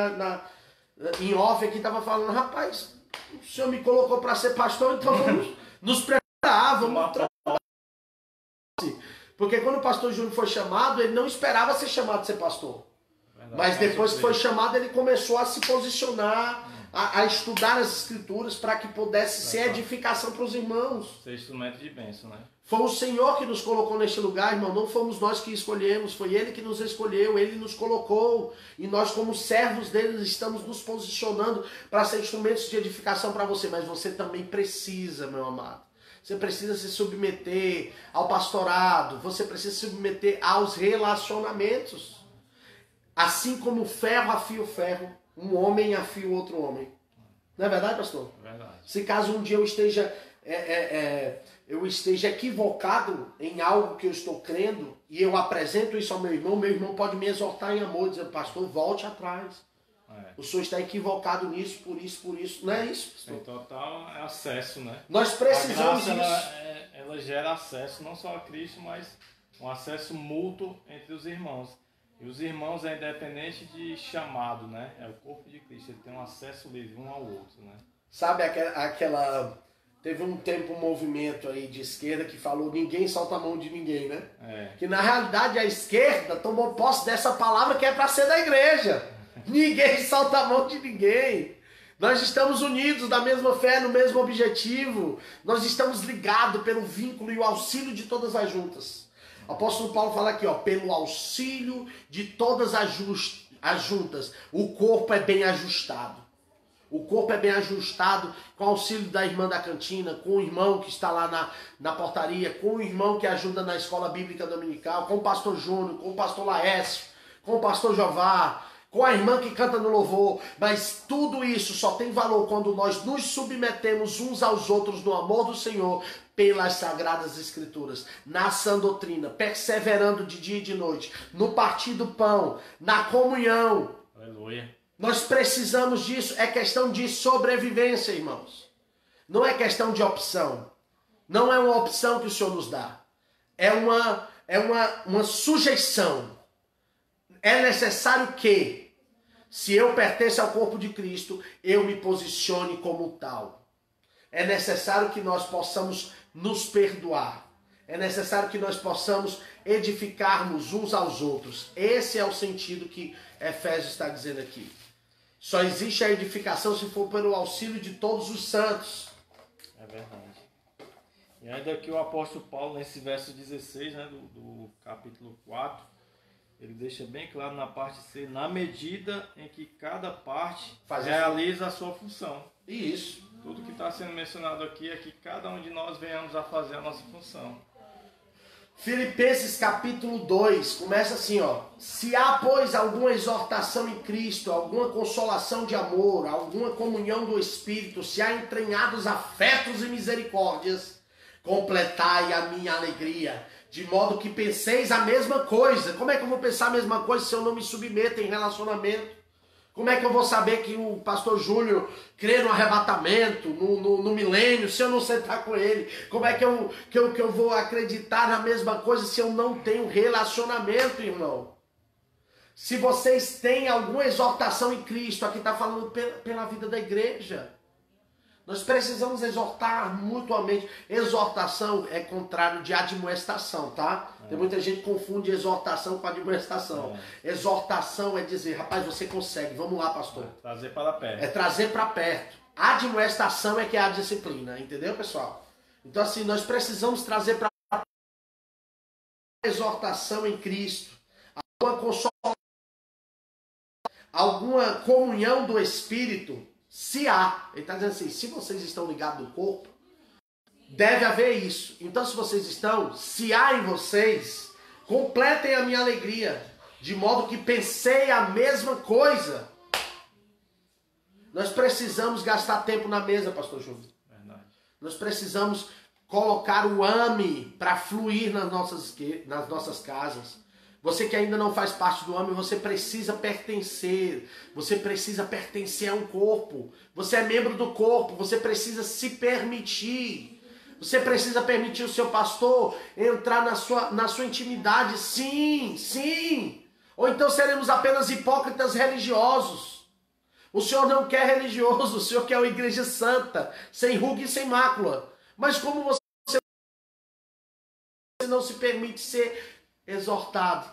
[SPEAKER 1] em off aqui estava falando, rapaz, o Senhor me colocou para ser pastor, então vamos nos preparar, vamos trabalhar. Porque quando o pastor Júnior foi chamado, ele não esperava ser chamado de ser pastor. Verdade, mas depois que foi chamado, ele começou a se posicionar, a estudar as escrituras para que pudesse ser edificação para os irmãos.
[SPEAKER 2] Ser instrumento de bênção, né?
[SPEAKER 1] Foi o Senhor que nos colocou neste lugar, irmão. Não fomos nós que escolhemos, foi Ele que nos escolheu, Ele nos colocou. E nós, como servos dele, estamos nos posicionando para ser instrumentos de edificação para você. Mas você também precisa, meu amado. Você precisa se submeter ao pastorado, você precisa se submeter aos relacionamentos. Assim como o ferro afia o ferro, um homem afia o outro homem. Não é verdade, pastor?
[SPEAKER 2] É verdade.
[SPEAKER 1] Se caso um dia eu esteja equivocado em algo que eu estou crendo e eu apresento isso ao meu irmão pode me exortar em amor, dizendo, pastor, volte atrás. O senhor está equivocado nisso, por isso. Não é isso, pastor?
[SPEAKER 2] Tem total acesso, né?
[SPEAKER 1] Nós precisamos
[SPEAKER 2] a graça,
[SPEAKER 1] disso.
[SPEAKER 2] ela gera acesso não só a Cristo, mas um acesso mútuo entre os irmãos. E os irmãos é independente de chamado, né? É o corpo de Cristo, ele tem um acesso livre um ao outro, né?
[SPEAKER 1] Sabe aquela... Teve um tempo um movimento aí de esquerda que falou ninguém solta a mão de ninguém, né? Que na realidade a esquerda tomou posse dessa palavra que é para ser da igreja. Ninguém solta a mão de ninguém. Nós estamos unidos na mesma fé, no mesmo objetivo. Nós estamos ligados pelo vínculo e o auxílio de todas as juntas. O apóstolo Paulo fala aqui, ó, pelo auxílio de todas as juntas, o corpo é bem ajustado. O corpo é bem ajustado com o auxílio da irmã da cantina, com o irmão que está lá na portaria, com o irmão que ajuda na escola bíblica dominical, com o pastor Júnior, com o pastor Laércio, com o pastor Jová, com a irmã que canta no louvor. Mas tudo isso só tem valor quando nós nos submetemos uns aos outros no amor do Senhor, pelas Sagradas Escrituras, na sã doutrina, perseverando de dia e de noite, no partir do pão, na comunhão.
[SPEAKER 2] Aleluia.
[SPEAKER 1] Nós precisamos disso, é questão de sobrevivência, irmãos. Não é questão de opção. Não é uma opção que o Senhor nos dá. É uma sujeição. É necessário que, se eu pertenço ao corpo de Cristo, eu me posicione como tal. É necessário que nós possamos nos perdoar. É necessário que nós possamos edificarmos uns aos outros. Esse é o sentido que Efésios está dizendo aqui. Só existe a edificação se for pelo auxílio de todos os santos.
[SPEAKER 2] É verdade. E ainda aqui o apóstolo Paulo, nesse verso 16, né, do capítulo 4, ele deixa bem claro na parte C, na medida em que cada parte realiza a sua função.
[SPEAKER 1] Isso.
[SPEAKER 2] Tudo que está sendo mencionado aqui é que cada um de nós venhamos a fazer a nossa função.
[SPEAKER 1] Filipenses capítulo 2, começa assim, ó. Se há, pois, alguma exortação em Cristo, alguma consolação de amor, alguma comunhão do Espírito, se há entranhados afetos e misericórdias, completai a minha alegria, de modo que penseis a mesma coisa. Como é que eu vou pensar a mesma coisa se eu não me submeto em relacionamento? Como é que eu vou saber que o pastor Júnior crê no arrebatamento, no milênio, se eu não sentar com ele? Como é que eu vou acreditar na mesma coisa se eu não tenho relacionamento, irmão? Se vocês têm alguma exortação em Cristo, aqui está falando pela vida da igreja. Nós precisamos exortar mutuamente. Exortação é contrário de admoestação, tá? Tem muita gente que confunde exortação com admoestação. Exortação é dizer, rapaz, você consegue, vamos lá, pastor.
[SPEAKER 2] Trazer para perto.
[SPEAKER 1] É trazer para perto. Admoestação é que é a disciplina, entendeu, pessoal? Então, assim, nós precisamos trazer para exortação em Cristo, alguma consolação, alguma comunhão do Espírito. Se há, ele está dizendo assim, se vocês estão ligados no corpo, Deve haver isso. Então, se vocês estão, se há em vocês, completem a minha alegria, de modo que pensei a mesma coisa. Nós precisamos gastar tempo na mesa, pastor Júnior.
[SPEAKER 2] Verdade.
[SPEAKER 1] Nós precisamos colocar o AME para fluir nas nossas casas. Você que ainda não faz parte do AME, você precisa pertencer. Você precisa pertencer a um corpo. Você é membro do corpo, você precisa se permitir. Você precisa permitir o seu pastor entrar na sua intimidade. Sim, sim. Ou então seremos apenas hipócritas religiosos. O Senhor não quer religioso, o Senhor quer uma igreja santa, sem ruga e sem mácula. Mas como você não se permite ser exortado,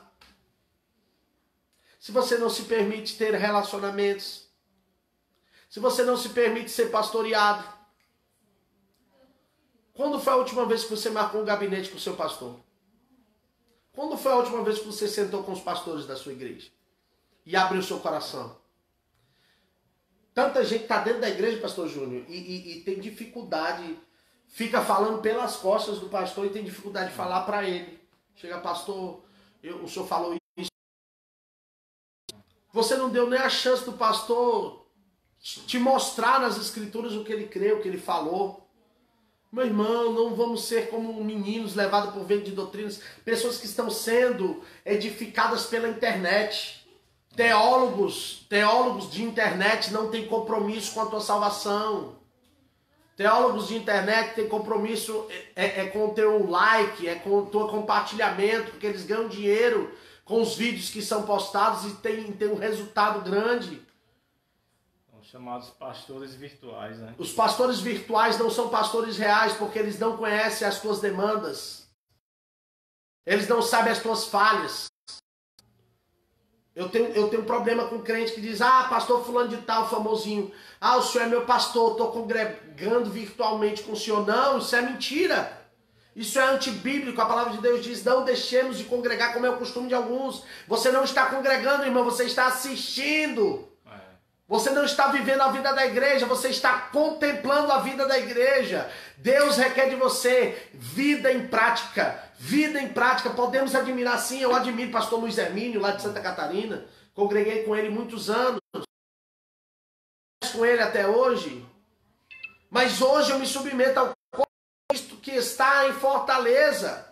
[SPEAKER 1] se você não se permite ter relacionamentos, se você não se permite ser pastoreado, quando foi a última vez que você marcou um gabinete com o seu pastor? Quando foi a última vez que você sentou com os pastores da sua igreja e abriu seu coração? Tanta gente está dentro da igreja, pastor Júnior, e tem dificuldade, fica falando pelas costas do pastor e tem dificuldade de falar para ele. Chega, pastor, o senhor falou isso. Você não deu nem a chance do pastor te mostrar nas escrituras o que ele crê, o que ele falou. Meu irmão, não vamos ser como meninos levados por vento de doutrinas, pessoas que estão sendo edificadas pela internet. Teólogos de internet não têm compromisso com a tua salvação. Teólogos de internet têm compromisso com o teu like, com o teu compartilhamento, porque eles ganham dinheiro com os vídeos que são postados e tem um resultado grande.
[SPEAKER 2] São chamados pastores virtuais, né?
[SPEAKER 1] Os pastores virtuais não são pastores reais, porque eles não conhecem as tuas demandas. Eles não sabem as tuas falhas. Eu tenho um problema com crente que diz, pastor fulano de tal, famosinho. O senhor é meu pastor, estou congregando virtualmente com o senhor. Não, isso é mentira. Isso é antibíblico. A palavra de Deus diz, não deixemos de congregar como é o costume de alguns. Você não está congregando, irmão, você está assistindo. Você não está vivendo a vida da igreja, você está contemplando a vida da igreja. Deus requer de você vida em prática. Vida em prática. Podemos admirar sim, eu admiro o pastor Luiz Hermínio, lá de Santa Catarina. Congreguei com ele muitos anos. Com ele até hoje. Mas hoje eu me submeto ao Cristo que está em Fortaleza.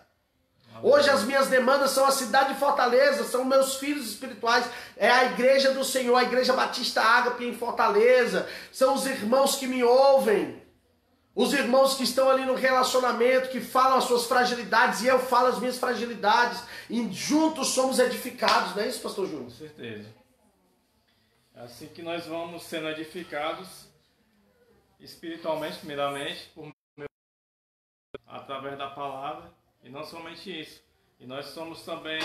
[SPEAKER 1] Hoje as minhas demandas são a cidade de Fortaleza, são meus filhos espirituais, é a igreja do Senhor, a igreja Batista Ágape em Fortaleza, são os irmãos que me ouvem, os irmãos que estão ali no relacionamento, que falam as suas fragilidades e eu falo as minhas fragilidades e juntos somos edificados, não é isso, pastor Júnior?
[SPEAKER 2] Com certeza. É assim que nós vamos sendo edificados espiritualmente, primeiramente, através da palavra. E não somente isso, e nós somos também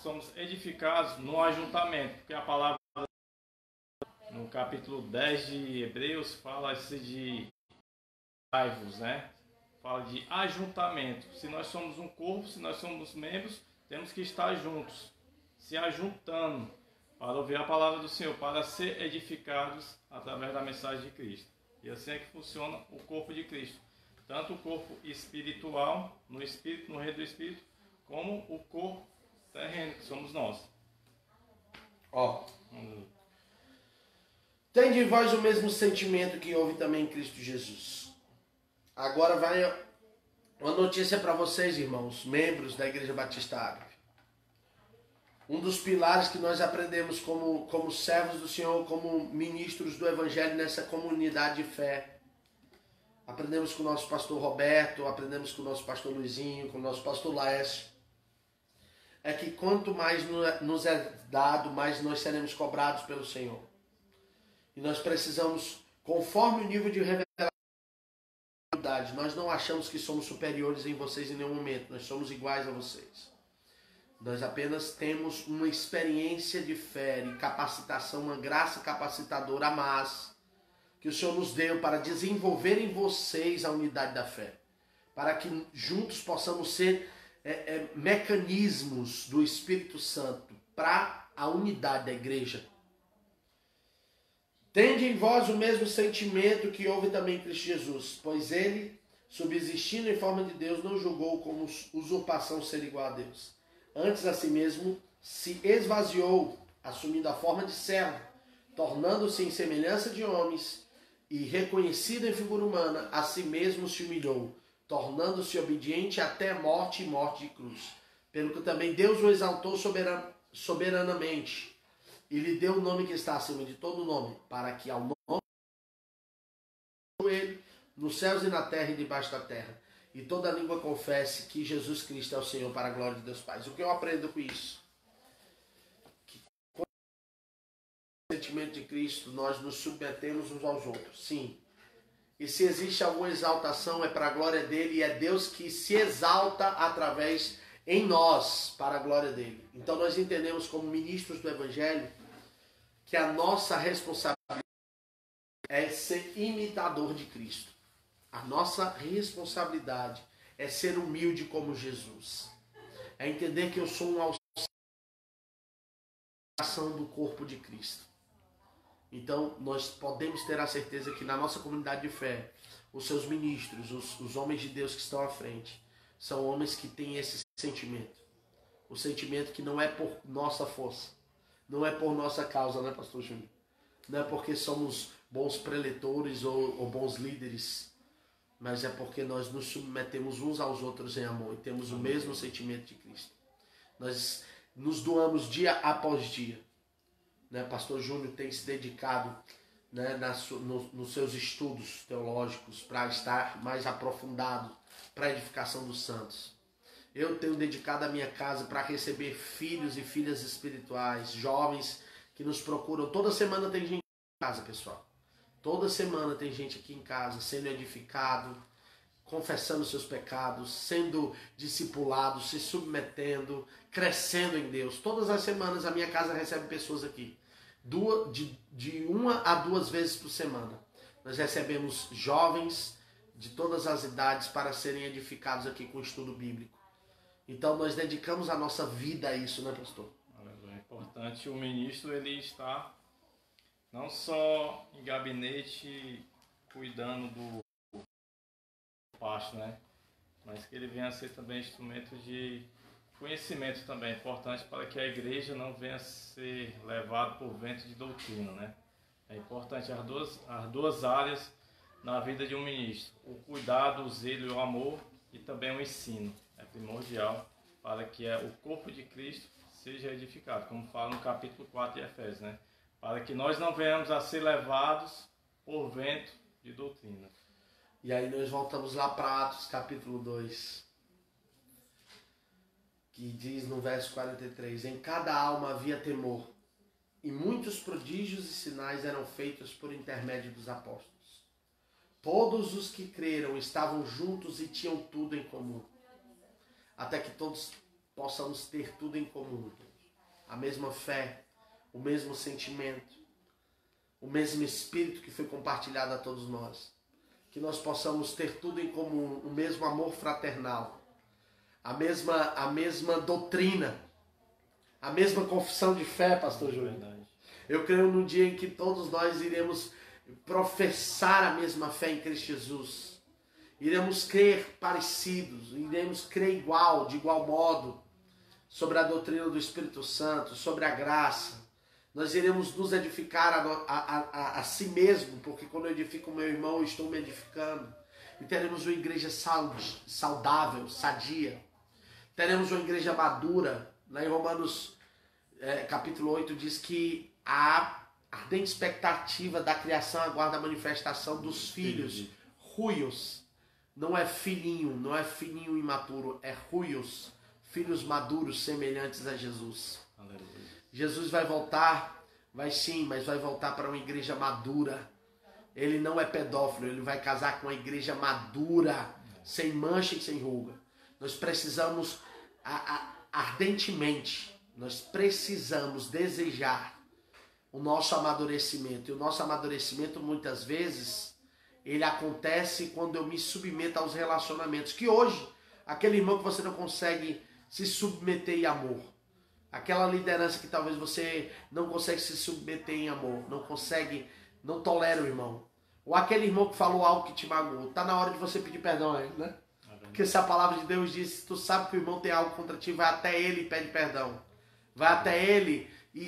[SPEAKER 2] somos edificados no ajuntamento, porque a palavra no capítulo 10 de Hebreus fala-se de raivos, né? Fala de ajuntamento. Se nós somos um corpo, se nós somos membros, temos que estar juntos, se ajuntando para ouvir a palavra do Senhor, para ser edificados através da mensagem de Cristo. E assim é que funciona o corpo de Cristo. Tanto o corpo espiritual, no espírito, no reino do espírito, como o corpo terreno, que somos nós.
[SPEAKER 1] Tende em vós o mesmo sentimento que houve também em Cristo Jesus. Agora vai uma notícia para vocês, irmãos, membros da Igreja Batista Ágape. Um dos pilares que nós aprendemos como servos do Senhor, como ministros do Evangelho nessa comunidade de fé. Aprendemos com o nosso pastor Roberto, aprendemos com o nosso pastor Luizinho, com o nosso pastor Laércio. É que quanto mais nos é dado, mais nós seremos cobrados pelo Senhor. E nós precisamos, conforme o nível de revelação, nós não achamos que somos superiores em vocês em nenhum momento. Nós somos iguais a vocês. Nós apenas temos uma experiência de fé e capacitação, uma graça capacitadora a mais, que o Senhor nos deu para desenvolver em vocês a unidade da fé. Para que juntos possamos ser mecanismos do Espírito Santo para a unidade da igreja. Tende em vós o mesmo sentimento que houve também em Cristo Jesus, pois ele, subsistindo em forma de Deus, não julgou como usurpação ser igual a Deus. Antes, a si mesmo, se esvaziou, assumindo a forma de servo, tornando-se em semelhança de homens, e reconhecido em figura humana, a si mesmo se humilhou, tornando-se obediente até a morte e morte de cruz. Pelo que também Deus o exaltou soberanamente, e lhe deu o nome que está acima de todo nome, para que ao nome ele, nos céus e na terra e debaixo da terra, e toda língua confesse que Jesus Cristo é o Senhor, para a glória de Deus Pai. O que eu aprendo com isso? Que com o sentimento de Cristo, nós nos submetemos uns aos outros. Sim. E se existe alguma exaltação, é para a glória dele, e é Deus que se exalta através em nós, para a glória dele. Então nós entendemos como ministros do Evangelho que a nossa responsabilidade é ser imitador de Cristo. A nossa responsabilidade é ser humilde como Jesus. É entender que eu sou um auxiliação do corpo de Cristo. Então, nós podemos ter a certeza que na nossa comunidade de fé, os seus ministros, os homens de Deus que estão à frente, são homens que têm esse sentimento. O sentimento que não é por nossa força, não é por nossa causa, né, pastor Júnior? Não é porque somos bons preletores ou bons líderes, mas é porque nós nos submetemos uns aos outros em amor e temos o mesmo sentimento de Cristo. Nós nos doamos dia após dia. Né? Pastor Júnior tem se dedicado, né, nos seus estudos teológicos para estar mais aprofundado para a edificação dos santos. Eu tenho dedicado a minha casa para receber filhos e filhas espirituais, jovens que nos procuram. Toda semana tem gente em casa, pessoal. Toda semana tem gente aqui em casa sendo edificado, confessando seus pecados, sendo discipulado, se submetendo, crescendo em Deus. Todas as semanas a minha casa recebe pessoas aqui. De 1 a 2 vezes por semana. Nós recebemos jovens de todas as idades para serem edificados aqui com o estudo bíblico. Então nós dedicamos a nossa vida a isso, né, pastor?
[SPEAKER 2] É importante o ministro ele está não só em gabinete cuidando do pasto, né? Mas que ele venha a ser também instrumento de conhecimento também, importante para que a igreja não venha a ser levada por vento de doutrina, né? É importante as duas áreas na vida de um ministro, o cuidado, o zelo e o amor, e também o ensino. É primordial para que o corpo de Cristo seja edificado, como fala no capítulo 4 de Efésios, né? Para que nós não venhamos a ser levados por vento de doutrina.
[SPEAKER 1] E aí nós voltamos lá para Atos capítulo 2, que diz no verso 43, em cada alma havia temor, e muitos prodígios e sinais eram feitos por intermédio dos apóstolos. Todos os que creram estavam juntos e tinham tudo em comum, até que todos possamos ter tudo em comum. A mesma fé, o mesmo sentimento, o mesmo espírito que foi compartilhado a todos nós. Que nós possamos ter tudo em comum, o mesmo amor fraternal, a mesma doutrina, a mesma confissão de fé, pastor Júnior. Eu creio no dia em que todos nós iremos professar a mesma fé em Cristo Jesus. Iremos crer parecidos, iremos crer igual, de igual modo, sobre a doutrina do Espírito Santo, sobre a graça. Nós iremos nos edificar a si mesmo, porque quando eu edifico o meu irmão, eu estou me edificando. E teremos uma igreja saudável, sadia. Teremos uma igreja madura. Lá em Romanos capítulo 8 diz que a ardente expectativa da criação aguarda a manifestação dos filhos ruios. Não é filhinho imaturo, é ruios, filhos maduros semelhantes a Jesus. Aleluia. Jesus vai voltar, vai sim, mas vai voltar para uma igreja madura. Ele não é pedófilo, ele vai casar com uma igreja madura, sem mancha e sem ruga. Nós precisamos ardentemente, nós precisamos desejar o nosso amadurecimento. E o nosso amadurecimento, muitas vezes, ele acontece quando eu me submeto aos relacionamentos. Que hoje, aquele irmão que você não consegue se submeter em amor, aquela liderança que talvez você não consegue se submeter em amor, não tolera o irmão. Ou aquele irmão que falou algo que te magoou. Tá na hora de você pedir perdão a ele, né? Porque se a palavra de Deus diz, se tu sabe que o irmão tem algo contra ti, vai até ele e pede perdão. Vai até ele e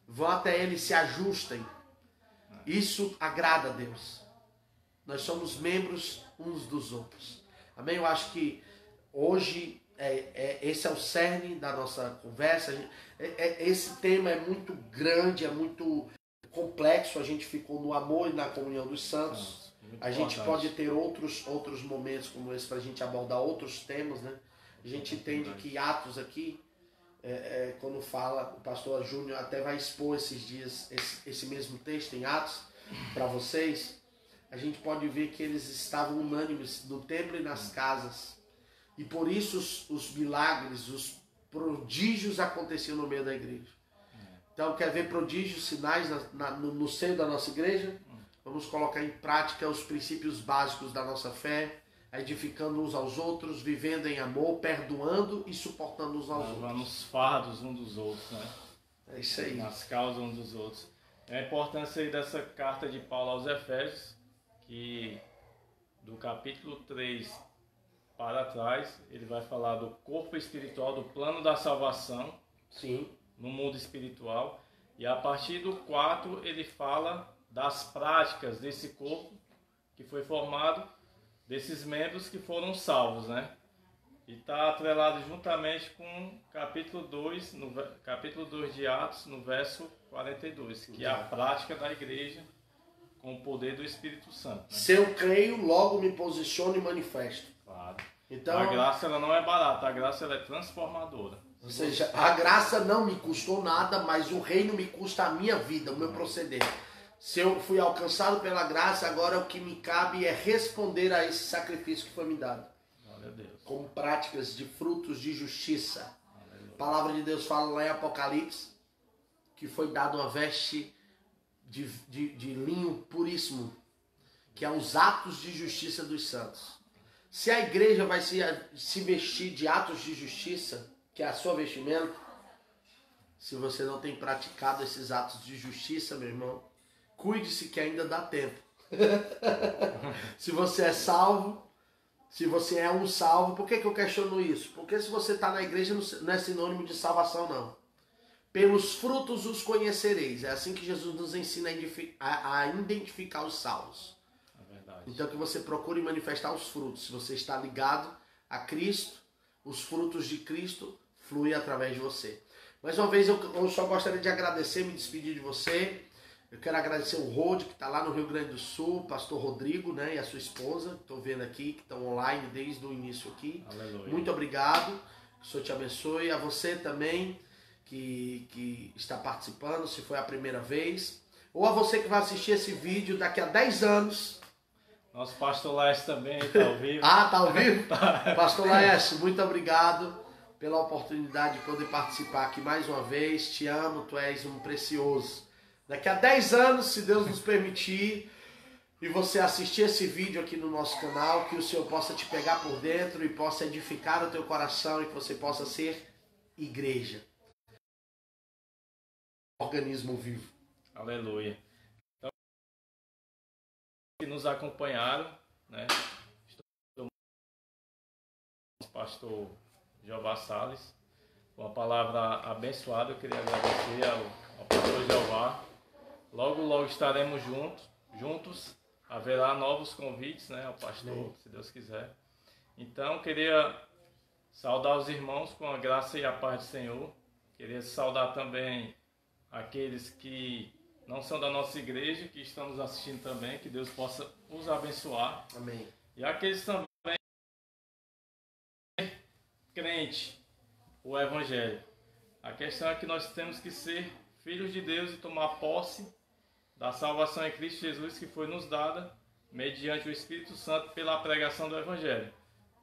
[SPEAKER 1] vão até ele e se ajustem. Isso agrada a Deus. Nós somos membros uns dos outros. Amém? Eu acho que hoje esse é o cerne da nossa conversa. Esse tema é muito grande, é muito complexo. A gente ficou no amor e na comunhão dos santos. A gente pode ter outros momentos como esse para a gente abordar outros temas, né? A gente entende que Atos aqui, quando fala, o pastor Júnior até vai expor esses dias esse mesmo texto em Atos para vocês. A gente pode ver que eles estavam unânimes no templo e nas casas. E por isso os milagres, os prodígios aconteciam no meio da igreja. Então, quer ver prodígios, sinais no seio da nossa igreja? Vamos colocar em prática os princípios básicos da nossa fé, edificando uns aos outros, vivendo em amor, perdoando e suportando uns aos outros.
[SPEAKER 2] Nos fardos uns dos outros, né?
[SPEAKER 1] É isso aí.
[SPEAKER 2] Nas causas uns dos outros. É a importância aí dessa carta de Paulo aos Efésios, que do capítulo 3 para trás, ele vai falar do corpo espiritual, do plano da salvação.
[SPEAKER 1] Sim.
[SPEAKER 2] No mundo espiritual. E a partir do 4 ele fala das práticas desse corpo que foi formado, desses membros que foram salvos, né? E está atrelado juntamente com capítulo 2, no capítulo 2 de Atos, no verso 42, que é a prática da igreja com o poder do Espírito Santo. Né?
[SPEAKER 1] Se eu creio, logo me posiciono e manifesto.
[SPEAKER 2] Claro.
[SPEAKER 1] Então,
[SPEAKER 2] a graça ela não é barata, a graça ela é transformadora.
[SPEAKER 1] Ou seja, a graça não me custou nada, mas o reino me custa a minha vida, o meu proceder. Se eu fui alcançado pela graça, agora o que me cabe é responder a esse sacrifício que foi me dado.
[SPEAKER 2] Glória a Deus.
[SPEAKER 1] Com práticas de frutos de justiça. A palavra de Deus fala lá em Apocalipse que foi dada uma veste de linho puríssimo, que é os atos de justiça dos santos. Se a igreja vai se vestir de atos de justiça, que é a sua vestimenta, se você não tem praticado esses atos de justiça, meu irmão, cuide-se que ainda dá tempo. Se você é salvo, se você é um salvo, por que eu questiono isso? Porque se você está na igreja não é sinônimo de salvação, não. Pelos frutos os conhecereis. É assim que Jesus nos ensina a identificar os salvos.
[SPEAKER 2] É verdade.
[SPEAKER 1] Então que você procure manifestar os frutos. Se você está ligado a Cristo, os frutos de Cristo fluem através de você. Mais uma vez eu só gostaria de agradecer, me despedir de você. Eu quero agradecer o Rod, que está lá no Rio Grande do Sul, o pastor Rodrigo, né, e a sua esposa, estou vendo aqui, que estão online desde o início aqui.
[SPEAKER 2] Aleluia.
[SPEAKER 1] Muito obrigado, que o Senhor te abençoe. A você também, que está participando, se foi a primeira vez. Ou a você que vai assistir esse vídeo daqui a 10 anos.
[SPEAKER 2] Nosso pastor Laércio também está ao vivo.
[SPEAKER 1] Ah, está ao vivo? Pastor Laércio, muito obrigado pela oportunidade de poder participar aqui mais uma vez. Te amo, tu és um precioso. Daqui a 10 anos, se Deus nos permitir, e você assistir esse vídeo aqui no nosso canal, que o Senhor possa te pegar por dentro e possa edificar o teu coração e que você possa ser igreja. Organismo vivo.
[SPEAKER 2] Aleluia. Então, que nos acompanharam, né? Estou com o pastor Jeová Salles, com a palavra abençoada. Eu queria agradecer ao pastor Jeová. Logo estaremos juntos. Haverá novos convites, né, ao pastor, se Deus quiser. Então, queria saudar os irmãos com a graça e a paz do Senhor. Queria saudar também aqueles que não são da nossa igreja, que estão nos assistindo também, que Deus possa os abençoar.
[SPEAKER 1] Amém.
[SPEAKER 2] E aqueles também crente, o Evangelho. A questão é que nós temos que ser filhos de Deus e tomar posse da salvação em Cristo Jesus que foi nos dada mediante o Espírito Santo pela pregação do Evangelho.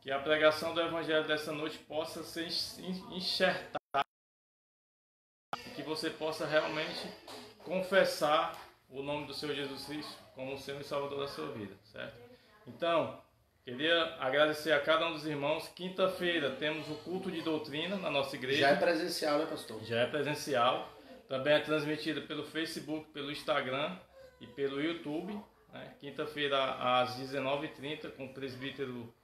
[SPEAKER 2] Que a pregação do Evangelho dessa noite possa ser enxertada e que você possa realmente confessar o nome do Senhor Jesus Cristo como o Senhor e Salvador da sua vida, certo? Então, queria agradecer a cada um dos irmãos. Quinta-feira temos o culto de doutrina na nossa igreja.
[SPEAKER 1] Já é presencial, né, pastor?
[SPEAKER 2] Já é presencial. Também é transmitida pelo Facebook, pelo Instagram e pelo YouTube. Né? Quinta-feira às 19h30 com o presbítero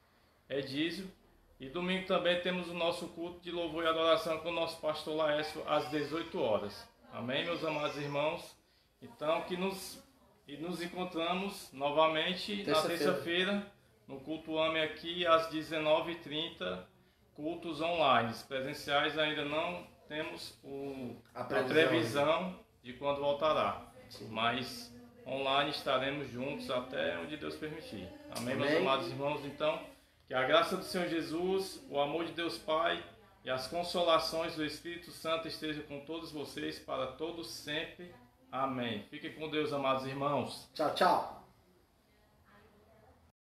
[SPEAKER 2] Edísio. E domingo também temos o nosso culto de louvor e adoração com o nosso pastor Laércio às 18 horas. Amém, meus amados irmãos? Então, nos encontramos novamente na terça-feira no culto AME aqui às 19h30, cultos online. Presenciais ainda não temos a previsão de quando voltará. Sim. Mas online estaremos juntos até onde Deus permitir. Amém, meus amados irmãos? Então, que a graça do Senhor Jesus, o amor de Deus Pai e as consolações do Espírito Santo estejam com todos vocês para todos sempre. Amém. Fiquem com Deus, amados irmãos.
[SPEAKER 1] Tchau, tchau.